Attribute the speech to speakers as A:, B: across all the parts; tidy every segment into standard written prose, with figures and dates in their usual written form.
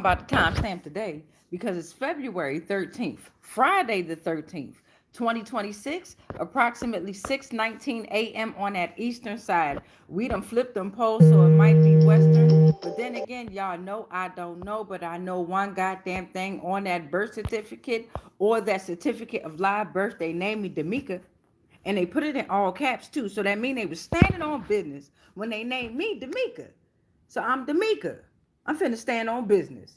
A: about the timestamp today because it's February 13th, Friday the 13th, 2026, approximately 6:19 a.m. on that eastern side. We done flipped them poles, so it might be western. But then again, y'all know I don't know, but I know one goddamn thing on that birth certificate or that certificate of live birth. They named me D'Amica. And they put it in all caps too. So that means they was standing on business when they named me D'Amica. So I'm D'Amica. I'm finna stand on business.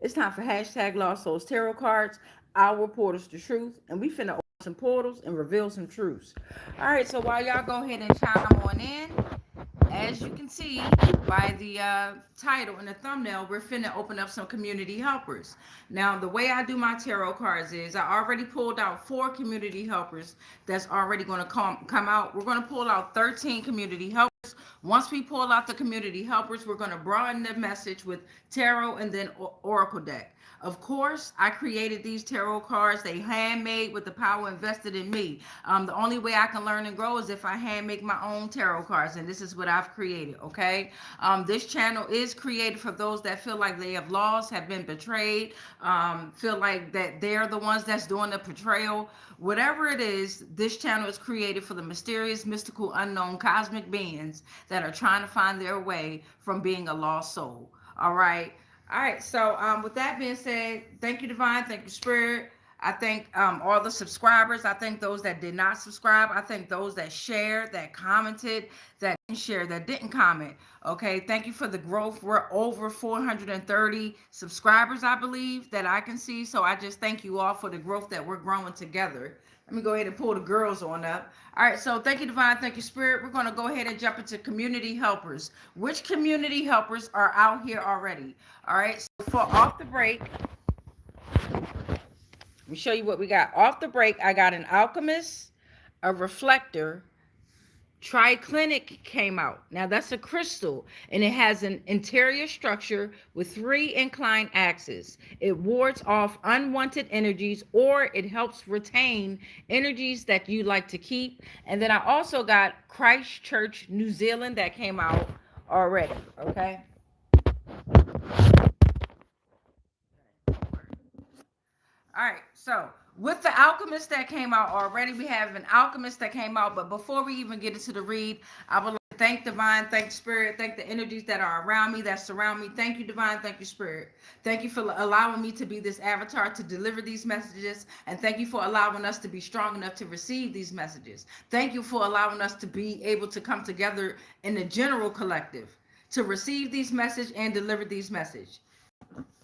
A: It's time for hashtag Lost Souls Tarot Cards. Our portals to truth. And we finna open some portals and reveal some truths. All right, so while y'all go ahead and chime on in, as you can see by the title and the thumbnail, we're finna open up some community helpers. Now, the way I do my tarot cards is I already pulled out 4 community helpers that's already going to come out. We're going to pull out 13 community helpers. Once we pull out the community helpers, we're going to broaden the message with tarot and then oracle deck. Of course, I created these tarot cards. They handmade with the power invested in me. The only way I can learn and grow is if I hand make my own tarot cards, and this is what I've created, okay? This channel is created for those that feel like they have lost, have been betrayed, feel like that they're the ones that's doing the betrayal. Whatever it is, this channel is created for the mysterious, mystical, unknown cosmic beings that are trying to find their way from being a lost soul, all right? All right, so with that being said, thank you, Divine. Thank you, Spirit. I thank all the subscribers. I thank those that did not subscribe. I thank those that shared, that commented, that didn't share, that didn't comment. Okay, thank you for the growth. We're over 430 subscribers, I believe, that I can see. So I just thank you all for the growth that we're growing together. Let me go ahead and pull the girls on up. All right, so thank you, Divine. Thank you, Spirit. We're going to go ahead and jump into community helpers. Which community helpers are out here already? All right, so for off the break, let me show you what we got. Off the break, I got an alchemist, a reflector, triclinic came out. Now that's a crystal and it has an interior structure with 3 inclined axes. It wards off unwanted energies or it helps retain energies that you like to keep. And then I also got Christchurch, New Zealand that came out already. Okay. All right, so with the alchemist that came out already, we have an alchemist that came out. But before we even get into the read, I would like to thank Divine, thank Spirit, thank the energies that are around me, that surround me. Thank you, Divine, thank you, Spirit. Thank you for allowing me to be this avatar to deliver these messages. And thank you for allowing us to be strong enough to receive these messages. Thank you for allowing us to be able to come together in the general collective to receive these messages and deliver these messages.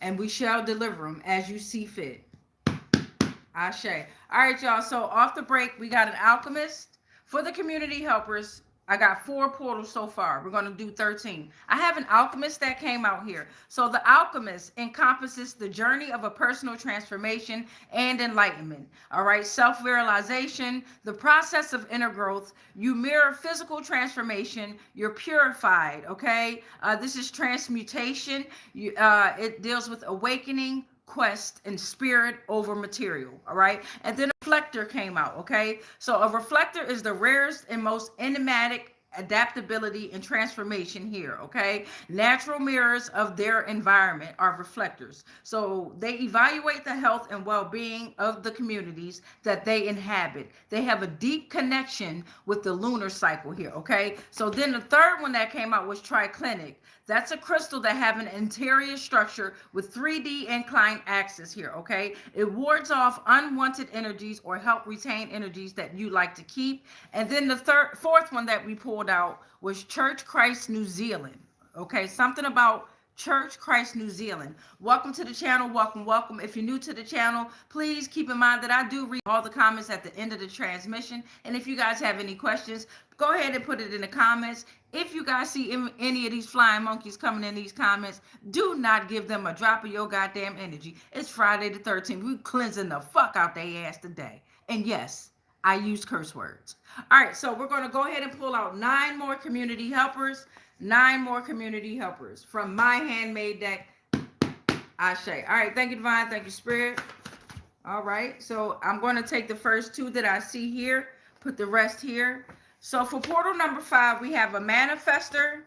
A: And we shall deliver them as you see fit. Ashe. All right, y'all. So off the break, we got an alchemist. For the community helpers, I got 4 portals so far. We're going to do 13. I have an alchemist that came out here. So the alchemist encompasses the journey of a personal transformation and enlightenment. All right. Self-realization, the process of inner growth. You mirror physical transformation. You're purified. Okay. This is transmutation. It deals with awakening, quest, and spirit over material. All right. And then a reflector came out. Okay. So a reflector is the rarest and most enigmatic adaptability and transformation here. Okay. Natural mirrors of their environment are reflectors. So they evaluate the health and well-being of the communities that they inhabit. They have a deep connection with the lunar cycle here. Okay. So then the third one that came out was triclinic. That's a crystal that have an interior structure with 3D inclined axis here, okay? It wards off unwanted energies or help retain energies that you like to keep. And then the fourth one that we pulled out was Church Christ New Zealand, okay? Something about Church Christ New Zealand. Welcome to the channel. Welcome, welcome. If you're new to the channel, please keep in mind that I do read all the comments at the end of the transmission. And if you guys have any questions, go ahead and put it in the comments. If you guys see any of these flying monkeys coming in these comments, do not give them a drop of your goddamn energy. It's Friday the 13th. We cleansing the fuck out their ass today. And yes, I use curse words. All right, so we're going to go ahead and pull out 9 more community helpers. 9 more community helpers from my handmade deck. Ashe. All right, thank you, Divine. Thank you, Spirit. All right, so I'm going to take the first 2 that I see here, put the rest here. So for portal number 5, we have a manifester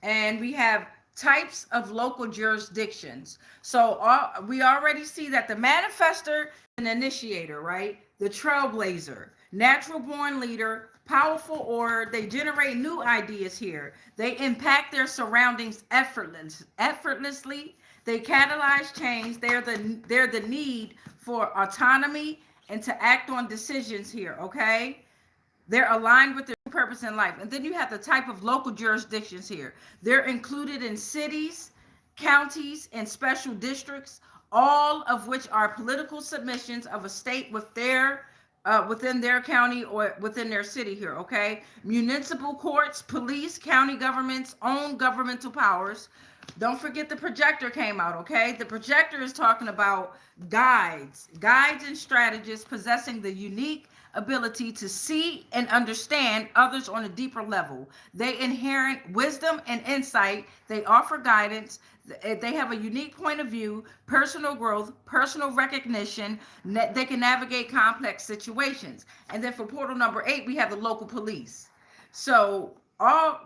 A: and we have types of local jurisdictions. So we already see that the manifester is an initiator, right? The trailblazer, natural born leader, powerful orator. They generate new ideas here. They impact their surroundings effortlessly. They catalyze change. They're the need for autonomy and to act on decisions here, okay? They're aligned with their purpose in life. And then you have the type of local jurisdictions here. They're included in cities, counties, and special districts, all of which are political submissions of a state with their within their county or within their city here, okay? Municipal courts, police, county governments, own governmental powers. Don't forget the projector came out, okay? The projector is talking about guides and strategists possessing the unique ability to see and understand others on a deeper level. They inherit wisdom and insight. They offer guidance. They have a unique point of view, personal growth, personal recognition. They can navigate complex situations. And then for portal number 8, we have the local police. So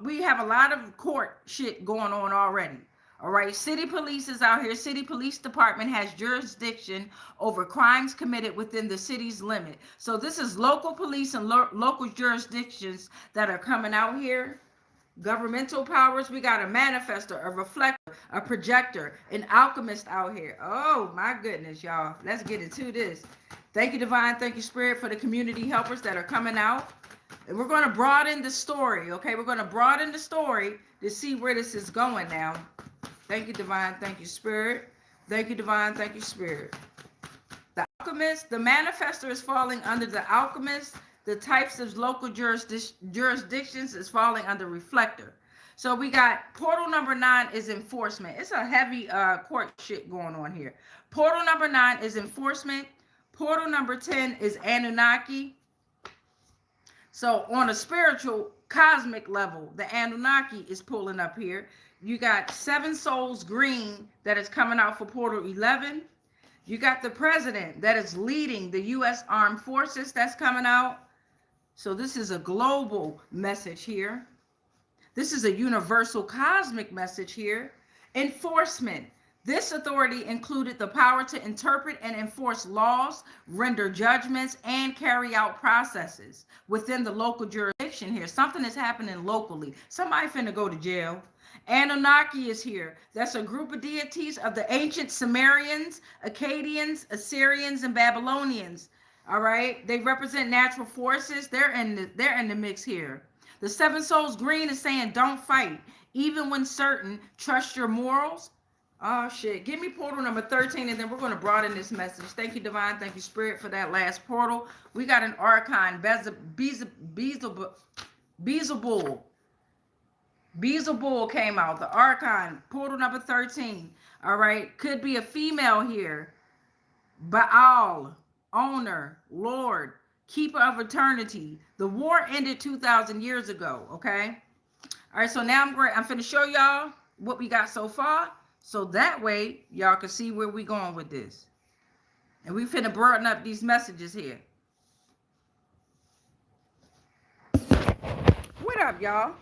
A: we have a lot of court shit going on already. All right, city police is out here. City police department has jurisdiction over crimes committed within the city's limit. So this is local police and local jurisdictions that are coming out here. Governmental powers, we got a manifester, a reflector, a projector, an alchemist out here. Oh my goodness, y'all. Let's get into this. Thank you, Divine. Thank you, Spirit, for the community helpers that are coming out. And we're going to broaden the story, okay? We're going to broaden the story to see where this is going now. Thank you, Divine. Thank you, Spirit. Thank you, Divine. Thank you, Spirit. The alchemist, the manifester is falling under the alchemist. The types of local jurisdictions is falling under reflector. So we got portal number 9 is enforcement. It's a heavy court shit going on here. Portal number 9 is enforcement. Portal number 10 is Anunnaki. So on a spiritual, cosmic level, the Anunnaki is pulling up here. You got 7 souls green that is coming out for portal 11. You got the president that is leading the U.S. Armed Forces that's coming out. So this is a global message here. This is a universal cosmic message here. Enforcement. This authority included the power to interpret and enforce laws, render judgments, and carry out processes within the local jurisdiction here. Something is happening locally. Somebody finna go to jail. Anunnaki is here. That's a group of deities of the ancient Sumerians, Akkadians, Assyrians, and Babylonians. All right, they represent natural forces. They're in the mix here. The 7 souls green is saying don't fight, even when certain. Trust your morals. Oh shit! Give me portal number 13, and then we're going to broaden this message. Thank you, Divine. Thank you, Spirit, for that last portal. We got an archon, Beelzebul. Beelzebul came out. The archon, portal number 13. All right, could be a female here. Baal, owner, Lord, keeper of eternity. The war ended 2,000 years ago. Okay. All right. So now I'm finna show y'all what we got so far. So that way y'all can see where we going with this. And we finna broaden up these messages here. What up, y'all?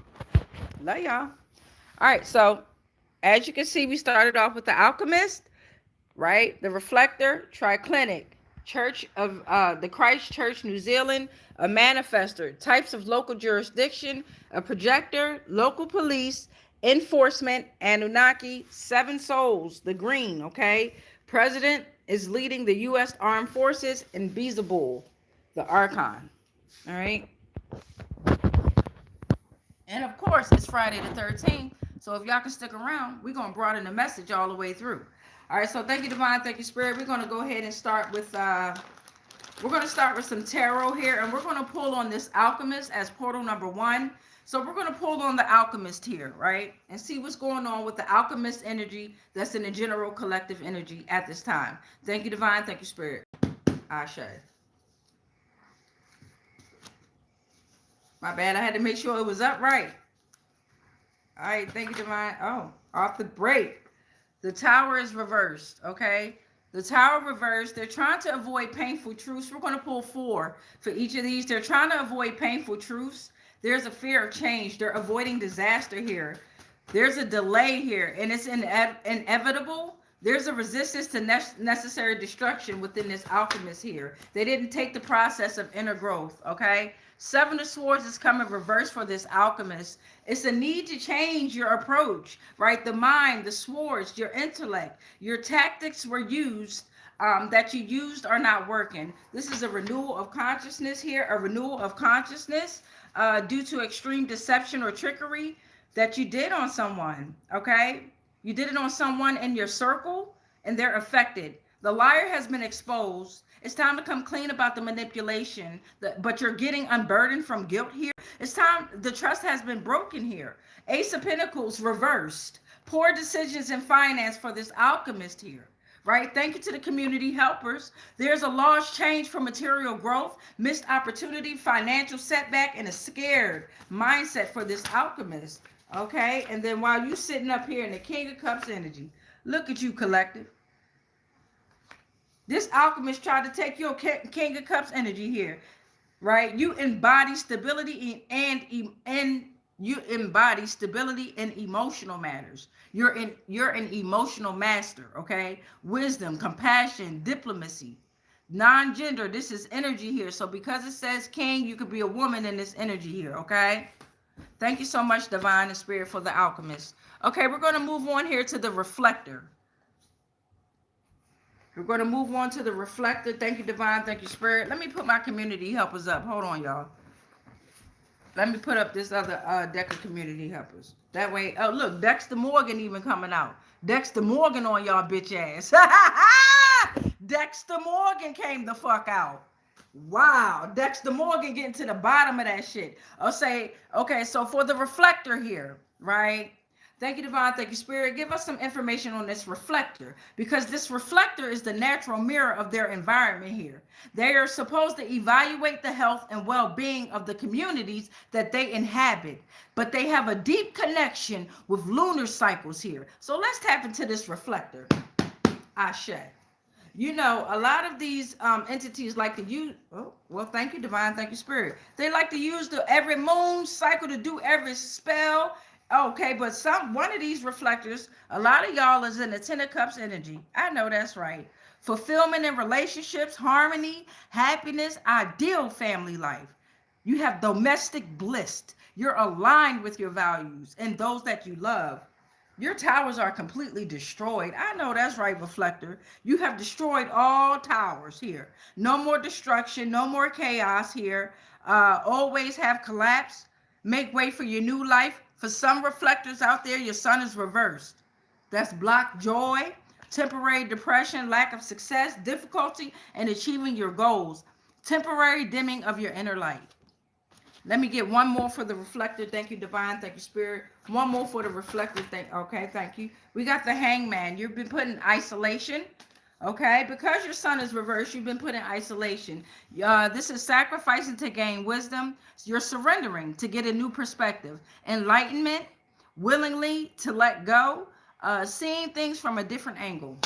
A: Love y'all. All right, so as you can see, we started off with the alchemist, right? The reflector, triclinic, Church of the Christ Church, New Zealand, a manifester, types of local jurisdiction, a projector, local police, enforcement, Anunnaki, 7 souls, the green, okay? President is leading the U.S. Armed Forces, and Beelzebul, the archon, all right? And of course, it's Friday the 13th. So if y'all can stick around, we're going to broaden the message all the way through. All right. So thank you, Divine. Thank you, Spirit. We're going to go ahead and start with, some tarot here. And we're going to pull on this alchemist as portal number 1. So we're going to pull on the alchemist here, right? And see what's going on with the alchemist energy that's in the general collective energy at this time. Thank you, Divine. Thank you, Spirit. Ashe. My bad. I had to make sure it was up right. All right. Thank you, Divine. Oh, off the break. The tower is reversed. Okay. The tower reversed. They're trying to avoid painful truths. We're going to pull 4 for each of these. They're trying to avoid painful truths. There's a fear of change. They're avoiding disaster here. There's a delay here, and it's inevitable. There's a resistance to necessary destruction within this alchemist here. They didn't take the process of inner growth, okay? Seven of Swords is coming reverse for this alchemist. It's a need to change your approach, right? The mind, the swords, your intellect, your tactics were used that you used are not working. This is a renewal of consciousness here, a renewal of consciousness due to extreme deception or trickery that you did on someone, okay? You did it on someone in your circle and they're affected. The liar has been exposed. It's time to come clean about the manipulation, but you're getting unburdened from guilt here. It's time, the trust has been broken here. Ace of Pentacles reversed. Poor decisions in finance for this alchemist here, right? Thank you to the community helpers. There's a lost change for material growth, missed opportunity, financial setback, and a scared mindset for this alchemist, okay? And then while you sitting up here in the King of Cups energy, look at you, collective. This alchemist tried to take your King of Cups energy here, right? You embody stability and you embody stability in emotional matters. You're an emotional master, okay? Wisdom, compassion, diplomacy, non-gender. This is energy here. So because it says king, you could be a woman in this energy here, okay? Thank you so much, Divine and Spirit, for the alchemist. Okay, we're going to move on here to the reflector. We're going to move on to the reflector. Thank you, Divine. Thank you, Spirit. Let me put my community helpers up. Hold on, y'all. Let me put up this other deck of community helpers. That way, oh, look, Dexter Morgan even coming out. Dexter Morgan on y'all bitch ass. Dexter Morgan came the fuck out. Wow. Dexter Morgan getting to the bottom of that shit. I'll say, okay, so for the reflector here, right? Thank you, Divine. Thank you, Spirit. Give us some information on this reflector, because this reflector is the natural mirror of their environment here. They are supposed to evaluate the health and well-being of the communities that they inhabit, but they have a deep connection with lunar cycles here. So let's tap into this reflector. Ashe. You know, a lot of these entities like to use, oh, well, thank you, Divine. Thank you, Spirit. They like to use every moon cycle to do every spell. Okay, but one of these reflectors, a lot of y'all is in the Ten of Cups energy. I know that's right. Fulfillment in relationships, harmony, happiness, ideal family life. You have domestic bliss. You're aligned with your values and those that you love. Your towers are completely destroyed. I know that's right, reflector. You have destroyed all towers here. No more destruction, no more chaos here. Always have collapse. Make way for your new life. For some reflectors out there, your sun is reversed. That's blocked joy, temporary depression, lack of success, difficulty in achieving your goals, temporary dimming of your inner light. Let me get one more for the reflector. Thank you, Divine. Thank you, Spirit. One more for the reflector. Okay, thank you. We got the Hangman. You've been put in isolation. Okay, because your sun is reversed, you've been put in isolation. This is sacrificing to gain wisdom. You're surrendering to get a new perspective. Enlightenment, willingly to let go, seeing things from a different angle.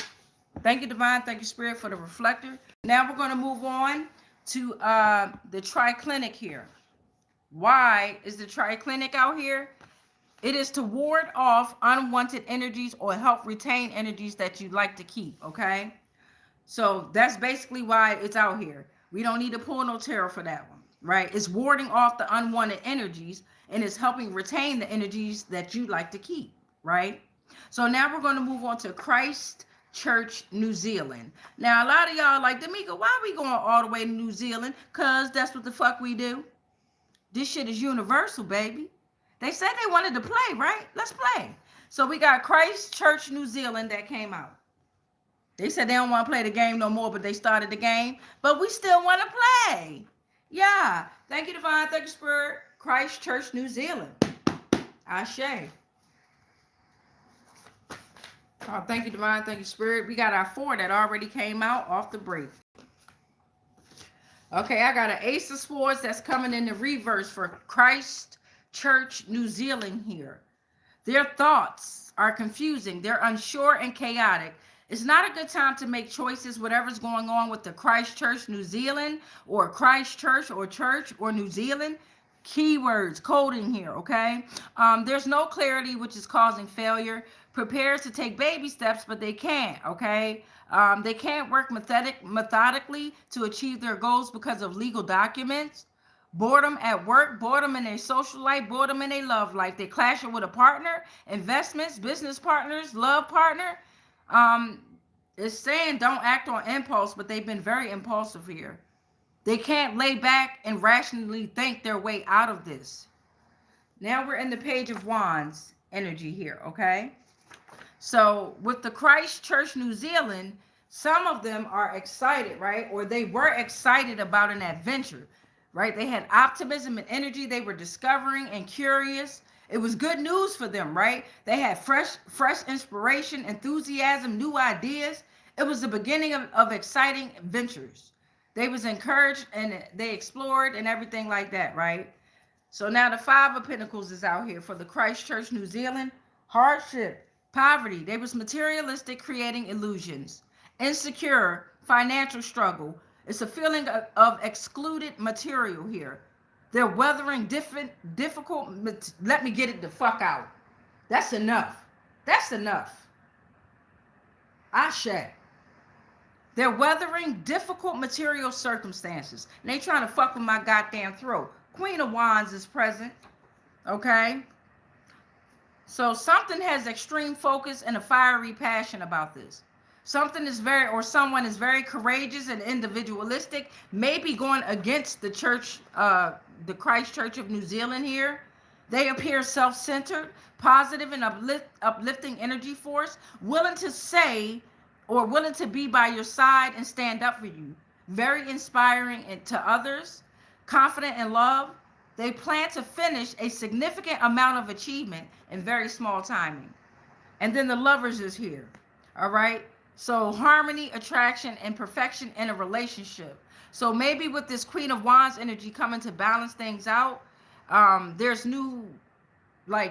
A: Thank you, Divine. Thank you, Spirit, for the reflector. Now we're going to move on to the triclinic here. Why is the triclinic out here? It is to ward off unwanted energies or help retain energies that you'd like to keep, okay? So that's basically why it's out here. We don't need to pull no tarot for that one, right? It's warding off the unwanted energies and it's helping retain the energies that you'd like to keep, right? So now we're going to move on to Christchurch, New Zealand. Now, a lot of y'all like, D'Amica, why are we going all the way to New Zealand? Because that's what the fuck we do. This shit is universal, baby. They said they wanted to play, right? Let's play. So we got Christchurch, New Zealand that came out. They said they don't want to play the game no more, but they started the game. But we still want to play. Yeah. Thank you, Divine. Thank you, Spirit. Christchurch, New Zealand. Ashe. Oh, thank you, Divine. Thank you, Spirit. We got our 4 that already came out off the break. Okay, I got an Ace of Swords that's coming in the reverse for Christchurch, New Zealand here. Their thoughts are confusing. They're unsure and chaotic. It's not a good time to make choices, whatever's going on with the Christchurch, New Zealand, or Christchurch, or church, or New Zealand. Keywords, coding here, okay? There's no clarity, which is causing failure. Prepares to take baby steps, but they can't, okay? They can't work methodically to achieve their goals because of legal documents. Boredom at work, boredom in their social life, boredom in their love life. They clash it with a partner, investments, business partners, love partner. It's saying don't act on impulse, but they've been very impulsive here. They can't lay back and rationally think their way out of this. Now we're in the Page of Wands energy here, okay? So with the Christchurch, New Zealand, some of them are excited, right? Or they were excited about an adventure, right? They had optimism and energy. They were discovering and curious. It was good news for them, right? They had fresh inspiration, enthusiasm, new ideas. It was the beginning of exciting ventures. They was encouraged and they explored and everything like that, right? So now the Five of Pentacles is out here for the Christchurch, New Zealand. Hardship, poverty. They was materialistic, creating illusions. Insecure, financial struggle. It's a feeling of excluded material here. They're weathering difficult. Let me get it the fuck out. That's enough. That's enough. Ashe. They're weathering difficult material circumstances. And they trying to fuck with my goddamn throat. Queen of Wands is present. Okay? So something has extreme focus and a fiery passion about this. Something is someone is very courageous and individualistic, maybe going against the church, the Christchurch of New Zealand here. They appear self-centered, positive and uplifting energy force, willing to say or willing to be by your side and stand up for you. Very inspiring to others, confident in love. They plan to finish a significant amount of achievement in very small timing. And then the Lovers is here, all right? So harmony, attraction, and perfection in a relationship. So maybe with this Queen of Wands energy coming to balance things out, there's new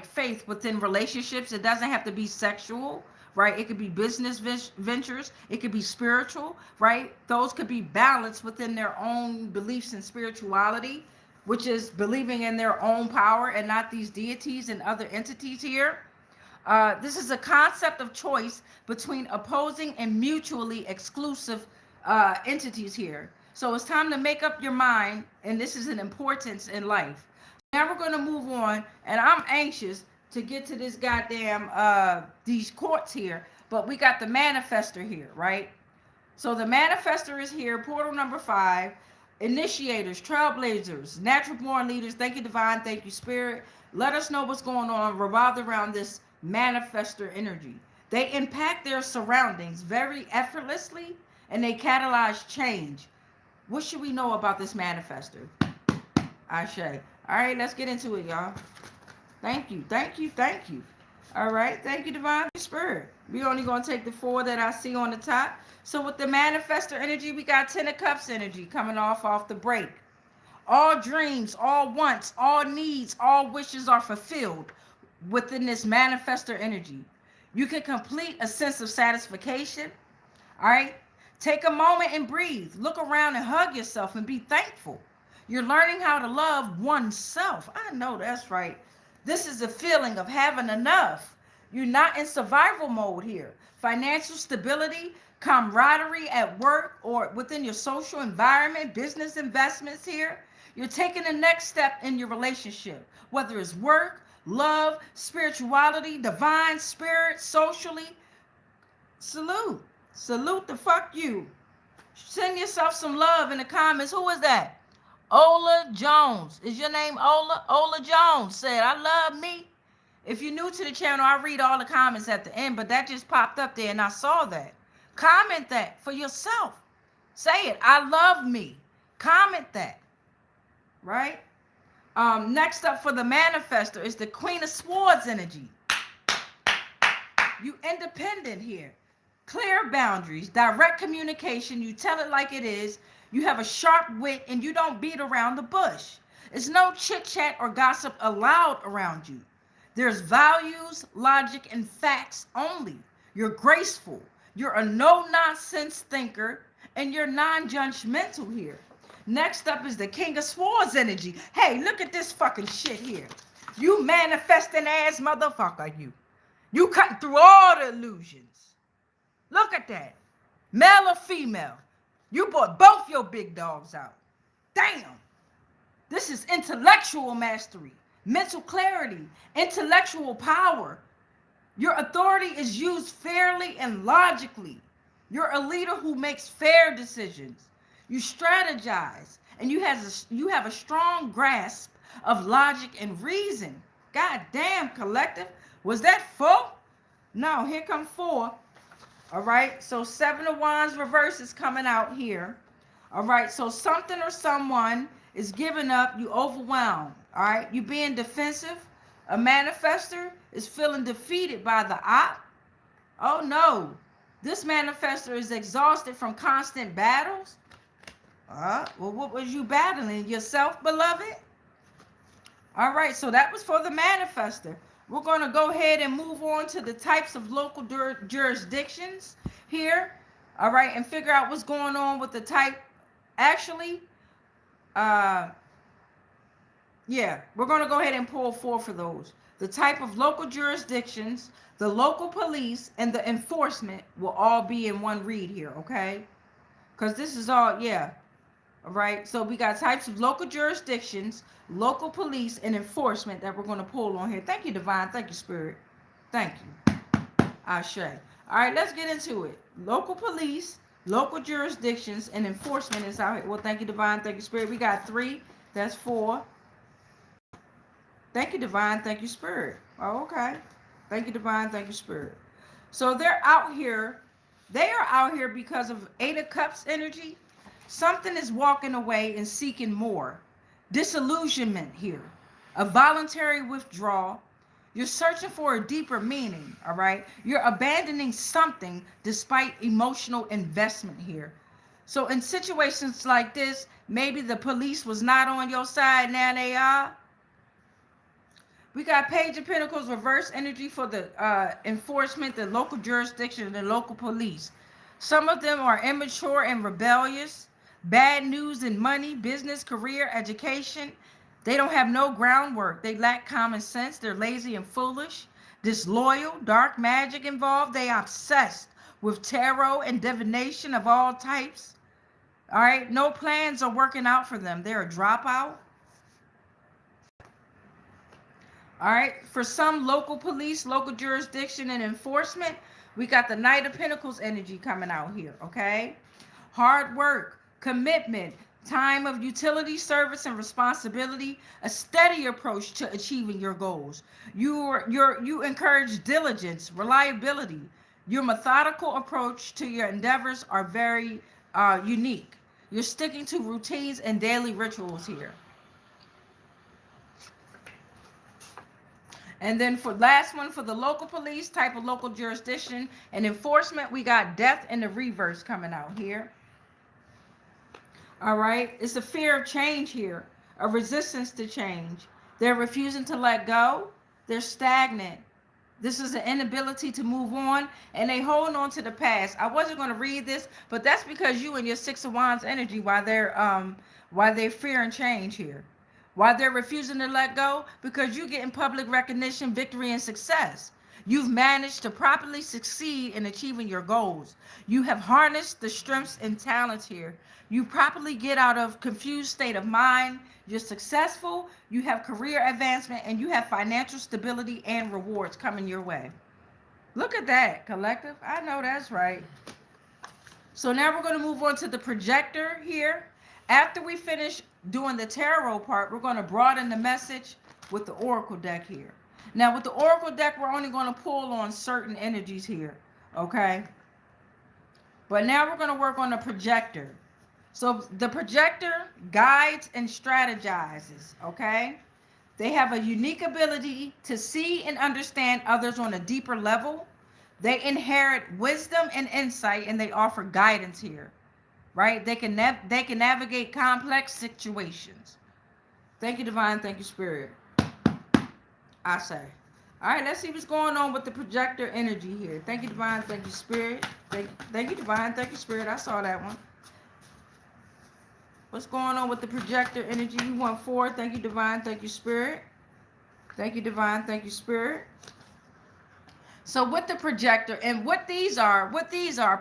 A: faith within relationships. It doesn't have to be sexual, right? It could be business ventures. It could be spiritual, right? Those could be balanced within their own beliefs and spirituality, which is believing in their own power and not these deities and other entities here. This is a concept of choice between opposing and mutually exclusive entities here. So it's time to make up your mind, and this is an importance in life. Now we're going to move on, and I'm anxious to get to this goddamn, these courts here, but we got the manifester here, right? So the manifester is here, portal number 5, initiators, trailblazers, natural born leaders. Thank you, divine. Thank you, spirit. Let us know what's going on revolved around this manifester energy. They impact their surroundings very effortlessly, and they catalyze change. What should we know about this manifester? Ashe. All right, let's get into it, y'all. Thank you, thank you, thank you. All right, thank you, divine spirit. We're only going to take the 4 that I see on the top. So with the manifester energy, we got 10 of Cups energy coming off the break. All dreams, all wants, all needs, all wishes are fulfilled within this manifester energy. You can complete a sense of satisfaction. All right, take a moment and breathe. Look around and hug yourself and be thankful. You're learning how to love oneself. I know that's right. This is a feeling of having enough. You're not in survival mode here. Financial stability, camaraderie at work or within your social environment, business investments here. You're taking the next step in your relationship, whether it's work, love, spirituality, divine spirit, socially. Salute the fuck you. Send yourself some love in the comments. Who is that? Ola Jones. Is your name Ola? Ola Jones said, I love me. If you're new to the channel, I read all the comments at the end, but that just popped up there and I saw that. Comment that for yourself. Say it. I love me. Comment that. Right? Next up for the manifester is the Queen of Swords energy. You independent here. Clear boundaries, direct communication. You tell it like it is. You have a sharp wit and you don't beat around the bush. There's no chit chat or gossip allowed around you. There's values, logic, and facts only. You're graceful. You're a no-nonsense thinker and you're non-judgmental here. Next up is the King of Swords energy. Hey, look at this fucking shit here. You manifesting ass motherfucker, you. You cutting through all the illusions. Look at that. Male or female. You brought both your big dogs out. Damn. This is intellectual mastery, mental clarity, intellectual power. Your authority is used fairly and logically. You're a leader who makes fair decisions. You strategize, and you have a strong grasp of logic and reason. God damn, collective. Was that 4? No, here come 4. All right, so 7 of Wands reverse is coming out here. All right, so something or someone is giving up, you overwhelmed. All right, you being defensive. A manifester is feeling defeated by the op. Oh no, this manifester is exhausted from constant battles. Well, what was you battling? Yourself, beloved? All right, so that was for the manifester. We're going to go ahead and move on to the types of local jurisdictions here. All right, and figure out what's going on with the type. Actually, yeah, we're going to go ahead and pull 4 for those. The type of local jurisdictions, the local police, and the enforcement will all be in one read here, okay? Because this is all, yeah. All right, so we got types of local jurisdictions, local police, and enforcement that we're going to pull on here. Thank you, Divine. Thank you, Spirit. Thank you. Ashe. All right, let's get into it. Local police, local jurisdictions, and enforcement is out here. Well, thank you, Divine. Thank you, Spirit. We got 3. That's 4. Thank you, Divine. Thank you, Spirit. Oh, okay. Thank you, Divine. Thank you, Spirit. So they're out here. They are out here because of 8 of Cups energy. Something is walking away and seeking more. Disillusionment here. A voluntary withdrawal. You're searching for a deeper meaning, all right? You're abandoning something despite emotional investment here. So in situations like this, maybe the police was not on your side, now they are. We got Page of Pentacles reverse energy for the enforcement, the local jurisdiction, and the local police. Some of them are immature and rebellious. Bad news in money, business, career, education. They don't have no groundwork. They lack common sense. They're lazy and foolish. Disloyal, dark magic involved. They obsessed with tarot and divination of all types. All right, no plans are working out for them. They're a dropout. All right, for some local police, local jurisdiction, and enforcement, we got the Knight of Pentacles energy coming out here, okay? Hard work, commitment, time of utility, service, and responsibility, a steady approach to achieving your goals. You encourage diligence, reliability. Your methodical approach to your endeavors are very unique. You're sticking to routines and daily rituals here. And then for last one, for the local police, type of local jurisdiction and enforcement, we got death in the reverse coming out here. All right, it's a fear of change here, a resistance to change. They're refusing to let go. They're stagnant. This is an inability to move on, and they hold on to the past. I wasn't going to read this, but that's because you and your 6 of Wands energy, why they're fearing change here. Why they're refusing to let go? Because you're getting public recognition, victory, and success. You've managed to properly succeed in achieving your goals. You have harnessed the strengths and talents here. You properly get out of confused state of mind. You're successful. You have career advancement, and you have financial stability and rewards coming your way. Look at that, collective. I know that's right. So now we're going to move on to the projector here. After we finish doing the tarot part, we're going to broaden the message with the oracle deck here. Now with the oracle deck, we're only going to pull on certain energies here, okay? But now we're going to work on the projector. So the projector guides and strategizes, okay? They have a unique ability to see and understand others on a deeper level. They inherit wisdom and insight, and they offer guidance here. Right? They can navigate complex situations. Thank you, Divine. Thank you, Spirit. I say. All right, let's see what's going on with the projector energy here. Thank you, Divine. Thank you, Spirit. Thank you, Divine. Thank you, Spirit. I saw that one. What's going on with the projector energy? You want 4. Thank you, Divine. Thank you, Spirit. Thank you, Divine. Thank you, Spirit. So with the projector, and what these are,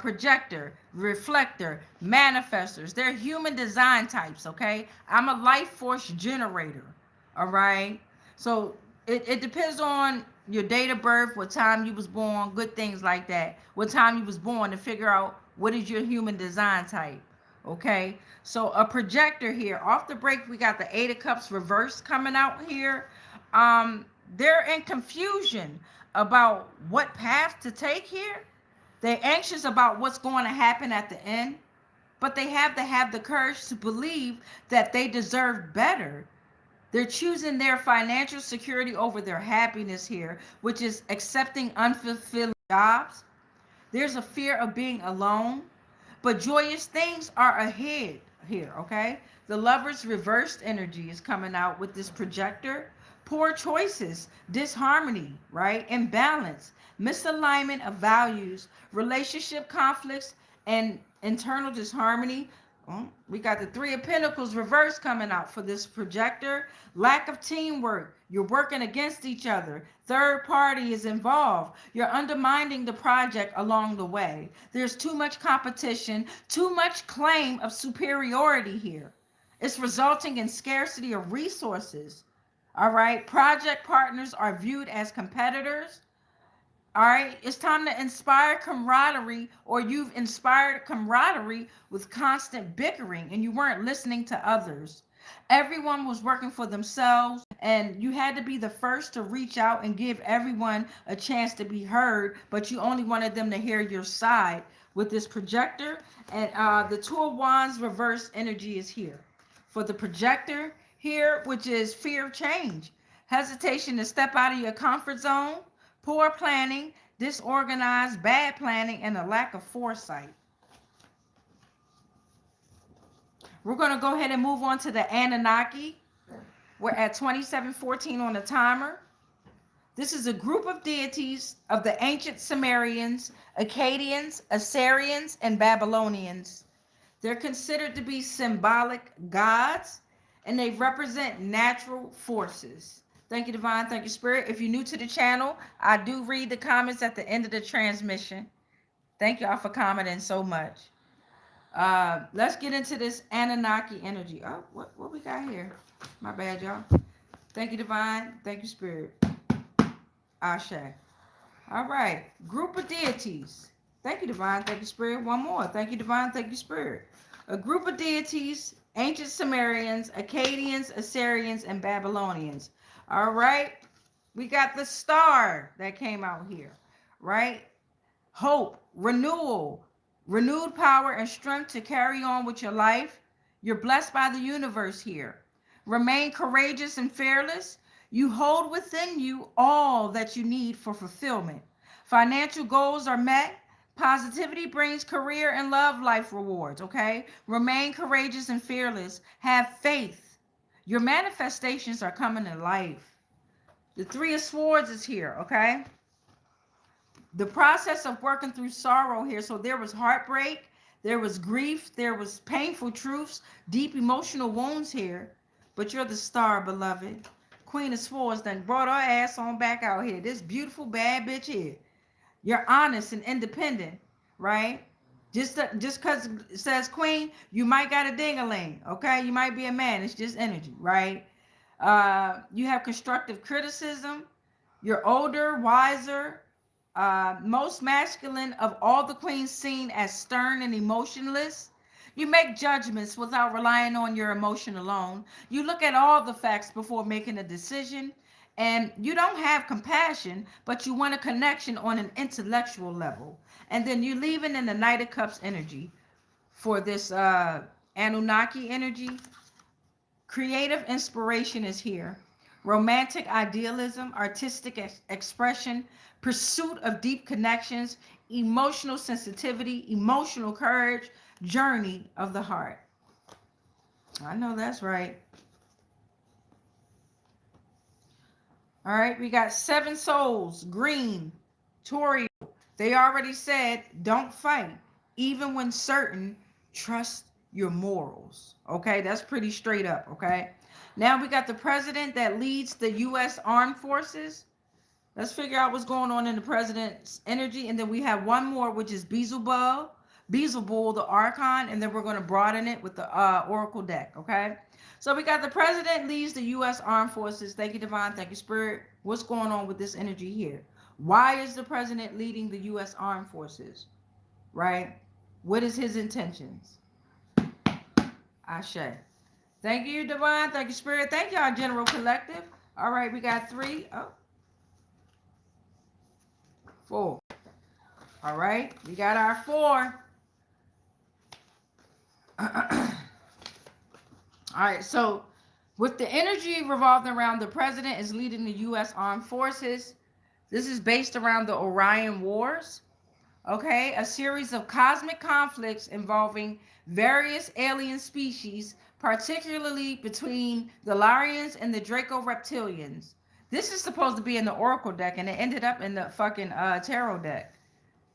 A: projector, reflector, manifestors. They're human design types, okay? I'm a life force generator, all right? So it depends on your date of birth, what time you was born, good things like that. What time you was born to figure out what is your human design type, okay? So a projector here, off the break, we got the 8 of Cups reverse coming out here. They're in confusion about what path to take here. They're anxious about what's going to happen at the end, but they have to have the courage to believe that they deserve better. They're choosing their financial security over their happiness here, which is accepting unfulfilling jobs. There's a fear of being alone, but joyous things are ahead here, okay? The Lover's reversed energy is coming out with this projector. Poor choices, disharmony, right? Imbalance, misalignment of values, relationship conflicts, and internal disharmony. We got the 3 of Pentacles reverse coming out for this projector. Lack of teamwork. You're working against each other. Third party is involved. You're undermining the project along the way. There's too much competition, too much claim of superiority here. It's resulting in scarcity of resources. All right. Project partners are viewed as competitors. All right. It's time to inspire camaraderie, or you've inspired camaraderie with constant bickering and you weren't listening to others. Everyone was working for themselves and you had to be the first to reach out and give everyone a chance to be heard, but you only wanted them to hear your side with this projector. And the 2 of Wands reverse energy is here for the projector here, which is fear of change, hesitation to step out of your comfort zone, poor planning, disorganized, bad planning, and a lack of foresight. We're going to go ahead and move on to the Anunnaki. We're at 2714 on the timer. This is a group of deities of the ancient Sumerians, Akkadians, Assyrians, and Babylonians. They're considered to be symbolic gods, and they represent natural forces. Thank you, Divine. Thank you, Spirit. If you're new to the channel, I do read the comments at the end of the transmission. Thank y'all for commenting so much. Let's get into this Anunnaki energy. Oh, what we got here? My bad, y'all. Thank you, Divine. Thank you, Spirit. Ashe. All right. Group of deities. Thank you, Divine. Thank you, Spirit. One more. Thank you, Divine. Thank you, Spirit. A group of deities, ancient Sumerians, Akkadians, Assyrians, and Babylonians. All right. We got the star that came out here, right? Hope, renewal, renewed power and strength to carry on with your life. You're blessed by the universe here. Remain courageous and fearless. You hold within you all that you need for fulfillment. Financial goals are met. Positivity brings career and love life rewards, okay? Remain courageous and fearless. Have faith. Your manifestations are coming to life. The 3 of Swords is here, okay? The process of working through sorrow here. So there was heartbreak, there was grief, there was painful truths, deep emotional wounds here. But you're the star, beloved. Queen of Swords done brought her ass on back out here. This beautiful bad bitch here. You're honest and independent, right? Just because it says queen, you might got a ding-a-ling, okay? You might be a man. It's just energy, right? You have constructive criticism. You're older, wiser, most masculine of all the queens seen as stern and emotionless. You make judgments without relying on your emotion alone. You look at all the facts before making a decision. And you don't have compassion, but you want a connection on an intellectual level. And then you're leaving in the Knight of Cups energy for this Anunnaki energy. Creative inspiration is here. Romantic idealism, artistic expression, pursuit of deep connections, emotional sensitivity, emotional courage, journey of the heart. I know that's right. All right, we got 7 souls, green, Toriel. They already said, don't fight, even when certain, trust your morals. Okay, that's pretty straight up. Okay, now we got the president that leads the U.S. Armed Forces. Let's figure out what's going on in the president's energy. And then we have one more, which is Beelzebub, the Archon. And then we're going to broaden it with the Oracle deck. Okay. So we got the president leads the U.S. Armed Forces. Thank you, Divine. Thank you, Spirit. What's going on with this energy here? Why is the president leading the U.S. Armed Forces? Right? What is his intentions? Ashe. Thank you, Divine. Thank you, Spirit. Thank y'all, General Collective. All right, we got 3. Oh. 4. All right, we got our 4. All right, so with the energy revolving around the president is leading the U.S. Armed Forces, this is based around the Orion Wars, okay? A series of cosmic conflicts involving various alien species, particularly between the Larians and the Draco Reptilians. This is supposed to be in the Oracle deck, and it ended up in the fucking Tarot deck.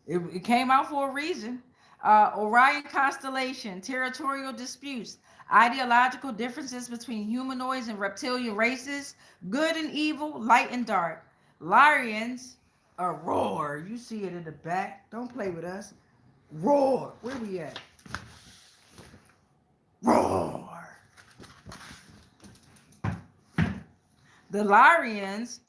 A: It came out for a reason. Orion constellation, territorial disputes, ideological differences between humanoids and reptilian races, good and evil, light and dark. Larians, a roar. You see it in the back. Don't play with us. Roar. Where we at? Roar. The Larians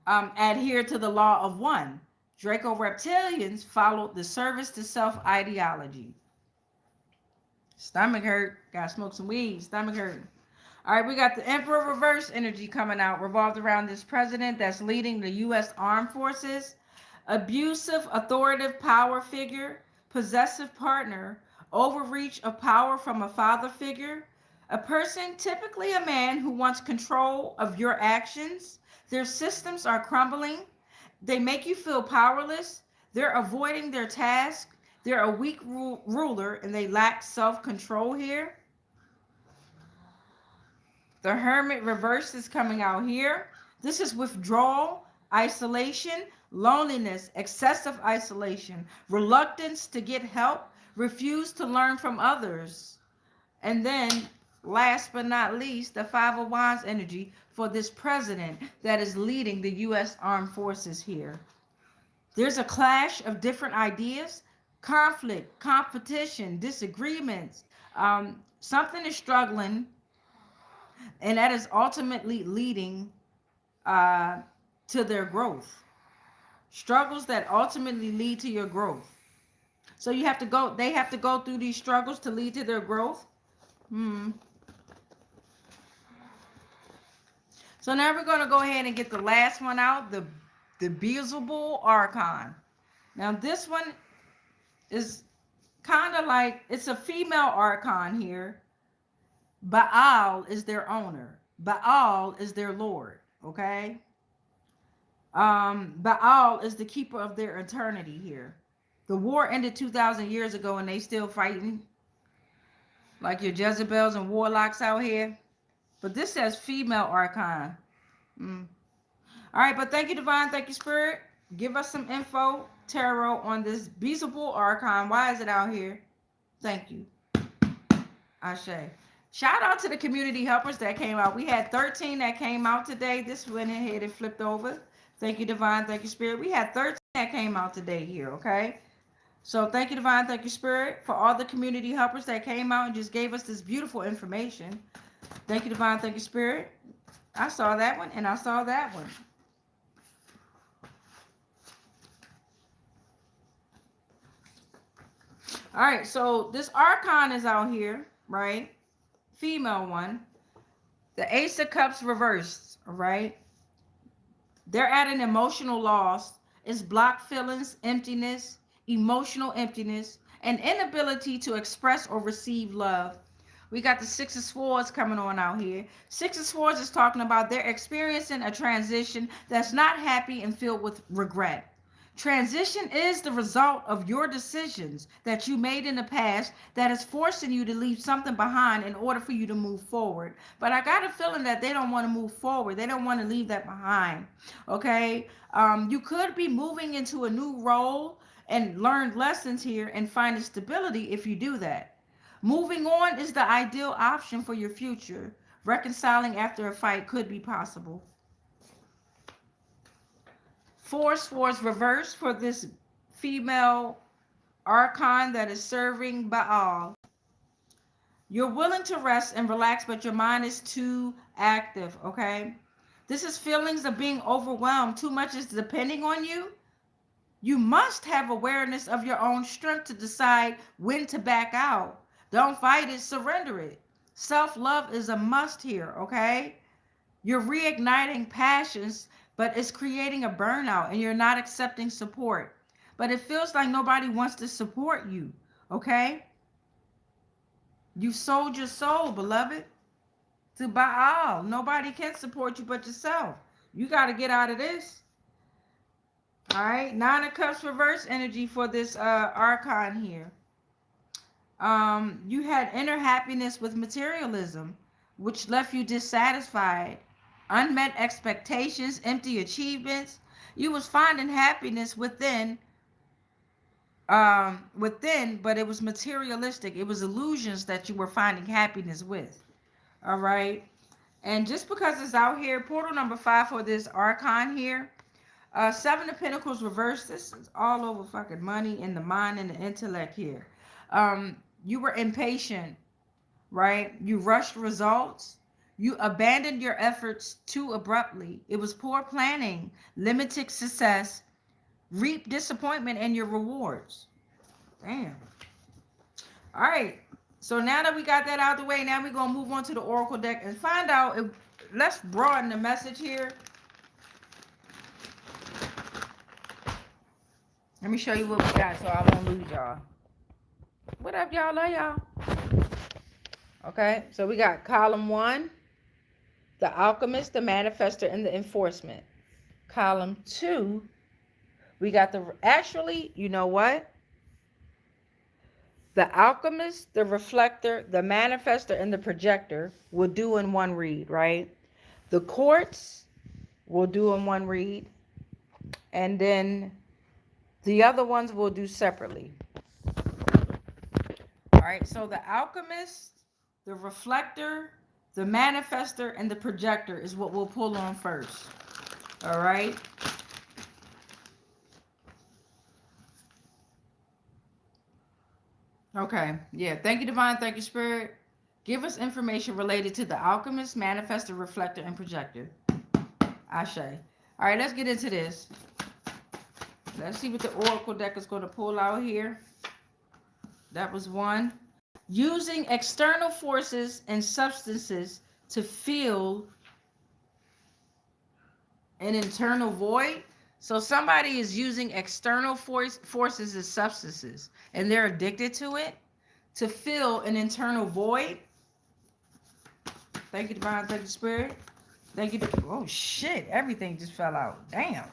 A: adhere to the law of one. Draco Reptilians followed the service to self ideology. Stomach hurt. Gotta smoke some weed. Stomach hurt. All right, we got the Emperor reverse energy coming out, revolved around this president that's leading the U.S. Armed Forces. Abusive, authoritative power figure, possessive partner, overreach of power from a father figure. A person, typically a man, who wants control of your actions. Their systems are crumbling. They make you feel powerless. They're avoiding their task. They're a weak ruler, and they lack self-control here. The Hermit reverse is coming out here. This is withdrawal, isolation, loneliness, excessive isolation, reluctance to get help, refuse to learn from others. And then last but not least, the 5 of Wands energy for this president that is leading the U.S. Armed Forces here. There's a clash of different ideas, conflict, competition, disagreements. Something is struggling, and that is ultimately leading to their growth. Struggles that ultimately lead to your growth. So they have to go through these struggles to lead to their growth. So now we're going to go ahead and get the last one out, the Beelzebub Archon. Now this one is kind of like, it's a female Archon here. Baal is their owner. Baal is their lord, okay? Baal is the keeper of their eternity here. The war ended 2,000 years ago and they still fighting. Like your Jezebels and warlocks out here. But this says female Archon. All right, but thank you, Divine. Thank you, Spirit. Give us some info, tarot, on this Beelzebub Archon. Why is it out here? Thank you. Ashe. Shout out to the community helpers that came out. We had 13 that came out today. This went ahead and flipped over. Thank you, Divine. Thank you, Spirit. We had 13 that came out today here, okay? So thank you, Divine. Thank you, Spirit, for all the community helpers that came out and just gave us this beautiful information. Thank you, Divine. Thank you, Spirit. I saw that one, and I saw that one. All right, so this Archon is out here, right? Female one. The Ace of Cups reversed, all right? They're at an emotional loss. It's blocked feelings, emptiness, emotional emptiness, and inability to express or receive love. We got the Six of Swords coming on out here. Six of Swords is talking about they're experiencing a transition that's not happy and filled with regret. Transition is the result of your decisions that you made in the past that is forcing you to leave something behind in order for you to move forward. But I got a feeling that they don't want to move forward. They don't want to leave that behind. Okay? You could be moving into a new role and learn lessons here and find stability if you do that. Moving on is the ideal option for your future. Reconciling after a fight could be possible. Four Swords reverse for this female archon that is serving Baal. You're willing to rest and relax, but your mind is too active, okay? This is feelings of being overwhelmed. Too much is depending on you. You must have awareness of your own strength to decide when to back out. Don't fight it, surrender it. Self-love is a must here, okay? You're reigniting passions, but it's creating a burnout and you're not accepting support. But it feels like nobody wants to support you, okay? You've sold your soul, beloved, to Baal. Nobody can support you but yourself. You got to get out of this. All right, Nine of Cups reverse energy for this archon here. You had inner happiness with materialism, which left you dissatisfied. Unmet expectations, empty achievements. You was finding happiness within, but it was materialistic. It was illusions that you were finding happiness with. All right. And just because it's out here, portal number 5 for this archon here. 7 of Pentacles reversed. This is all over fucking money and the mind and the intellect here. You were impatient, right? You rushed results. You abandoned your efforts too abruptly. It was poor planning, limited success, reap disappointment in your rewards. Damn. All right. So now that we got that out of the way, now we're going to move on to the Oracle deck and find out if, let's broaden the message here. Let me show you what we got so I won't lose y'all. What up, y'all? Love y'all. Okay, so we got column 1, the alchemist, the manifester, and the enforcement. Column 2, we got the, actually, you know what? The alchemist, the reflector, the manifester, and the projector will do in one read, right? The quartz will do in one read. And then the other ones will do separately. All right, so the alchemist, the reflector, the manifester, and the projector is what we'll pull on first. All right. Okay, yeah, thank you, Divine, thank you, Spirit. Give us information related to the alchemist, manifester, reflector, and projector. Ashe. All right, let's get into this. Let's see what the Oracle deck is going to pull out here. That was 1. Using external forces and substances to fill an internal void. So somebody is using external forces and substances, and they're addicted to it to fill an internal void. Thank you, Divine. Thank you, Spirit. Thank you. Oh, shit. Everything just fell out. Damn.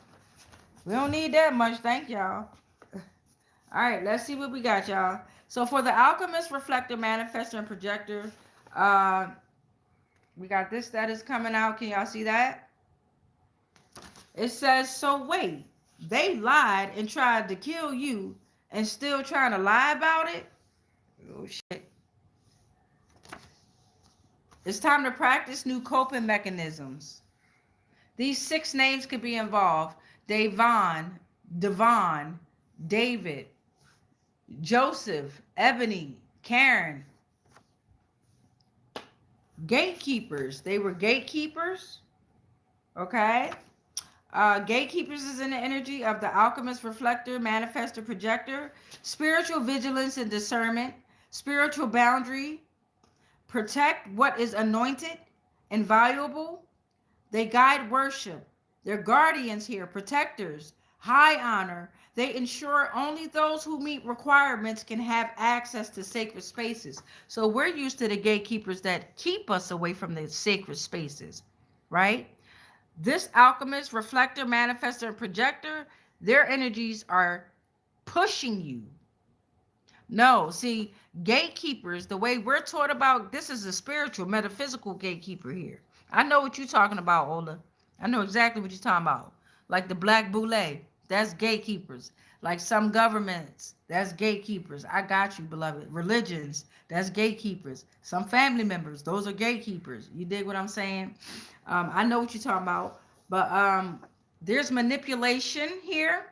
A: We don't need that much. Thank y'all. All right, let's see what we got, y'all. So for the alchemist, reflector, manifestor, and projector, we got this that is coming out. Can y'all see that? It says, so wait, they lied and tried to kill you and still trying to lie about it? Oh, shit. It's time to practice new coping mechanisms. These 6 names could be involved. Devon, David, Joseph, Ebony, Karen. Gatekeepers. They were gatekeepers. Okay. Gatekeepers is in the energy of the alchemist, reflector, manifestor, projector. Spiritual vigilance and discernment. Spiritual boundary. Protect what is anointed and valuable. They guide worship. They're guardians here, protectors, high honor. They ensure only those who meet requirements can have access to sacred spaces. So we're used to the gatekeepers that keep us away from the sacred spaces, right? This alchemist, reflector, manifestor, and projector, their energies are pushing you. No, see, gatekeepers, the way we're taught about, this is a spiritual, metaphysical gatekeeper here. I know what you're talking about, Ola. I know exactly what you're talking about. Like the black boule, that's gatekeepers. Like some governments, that's gatekeepers. I got you, beloved. Religions, that's gatekeepers. Some family members, those are gatekeepers. You dig what I'm saying? I know what you're talking about. But there's manipulation here.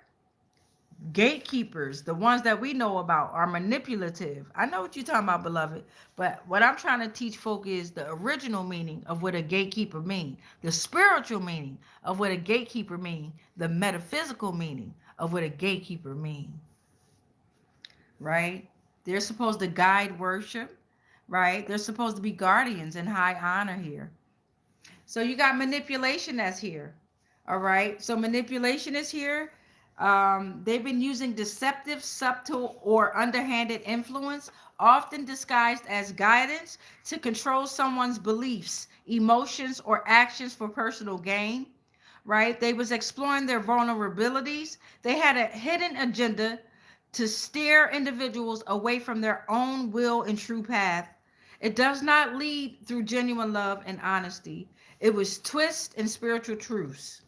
A: Gatekeepers, the ones that we know about, are manipulative. I know what you're talking about, beloved. But what I'm trying to teach folk is the original meaning of what a gatekeeper means, the spiritual meaning of what a gatekeeper means, the metaphysical meaning of what a gatekeeper means. Right? They're supposed to guide worship. Right? They're supposed to be guardians in high honor here. So you got manipulation that's here. All right. So manipulation is here. They've been using deceptive, subtle, or underhanded influence, often disguised as guidance, to control someone's beliefs, emotions, or actions for personal gain. Right? They was exploring their vulnerabilities. They had a hidden agenda to steer individuals away from their own will and true path. It does not lead through genuine love and honesty. It was twist and spiritual truths.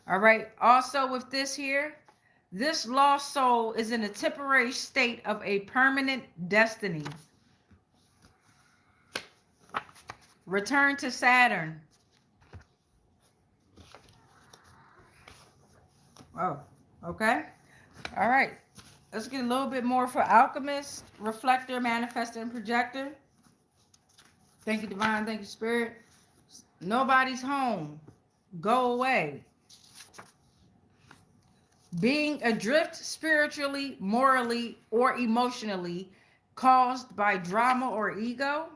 A: All right. Also with this here, this lost soul is in a temporary state of a permanent destiny. Return to Saturn. Oh, okay. All right. Let's get a little bit more for alchemist, reflector, manifestor, and projector. Thank you, divine. Thank you, spirit. Nobody's home. Go away. Being adrift spiritually, morally, or emotionally caused by drama or ego.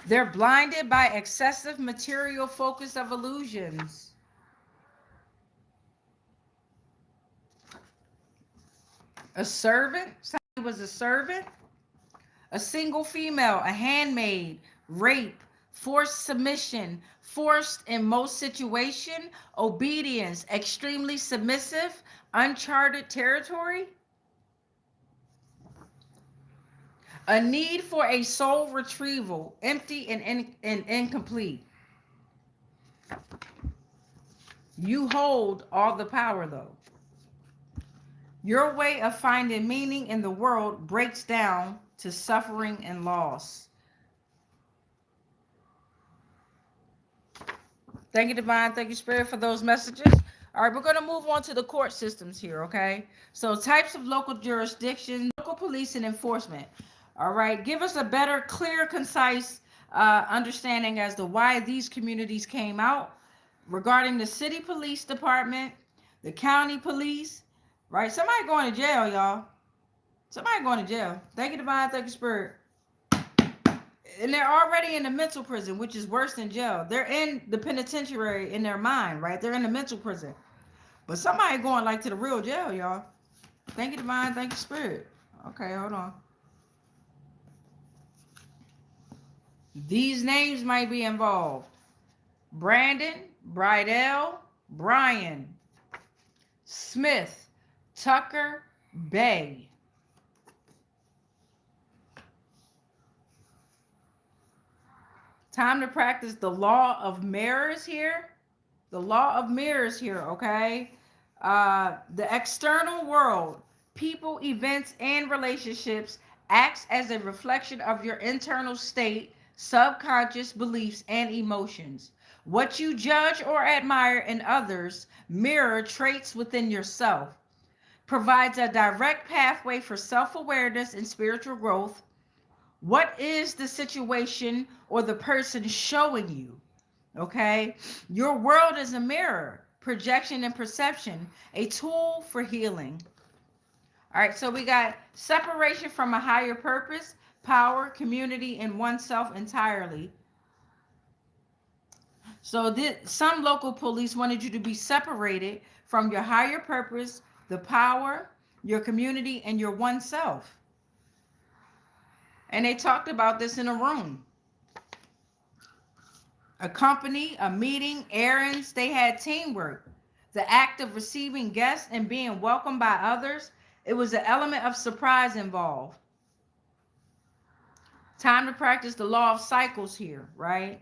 A: They're blinded by excessive material focus of illusions. A servant. Somebody was a servant. A single female, a handmaid, rape, forced submission, forced in most situation, obedience, extremely submissive, uncharted territory. A need for a soul retrieval, empty and incomplete. You hold all the power, though. Your way of finding meaning in the world breaks down to suffering and loss. Thank you, divine. Thank you, spirit, for those messages. All right, we're going to move on to the court systems here, okay? So types of local jurisdiction, local police and enforcement. All right, give us a better, clear, concise understanding as to why these communities came out regarding the city police department, the county police, right? Somebody going to jail, y'all. Somebody going to jail. Thank you, divine. Thank you, spirit. And they're already in the mental prison, which is worse than jail. They're in the penitentiary in their mind, right? They're in the mental prison. But somebody going like to the real jail, y'all. Thank you, divine. Thank you, spirit. Okay, hold on. These names might be involved. Brandon, Bridell, Brian, Smith, Tucker, Bay. Time to practice the law of mirrors here. The law of mirrors here, okay? The external world, people, events, and relationships acts as a reflection of your internal state, subconscious beliefs, and emotions. What you judge or admire in others mirror traits within yourself. Provides a direct pathway for self-awareness and spiritual growth. What is the situation or the person showing you? Okay? Your world is a mirror, projection and perception, a tool for healing. All right, so we got separation from a higher purpose, power, community, and oneself entirely. So some local police wanted you to be separated from your higher purpose, the power, your community, and your oneself. And they talked about this in a room. A company, a meeting, errands, they had teamwork. The act of receiving guests and being welcomed by others, it was an element of surprise involved. Time to practice the law of cycles here, right?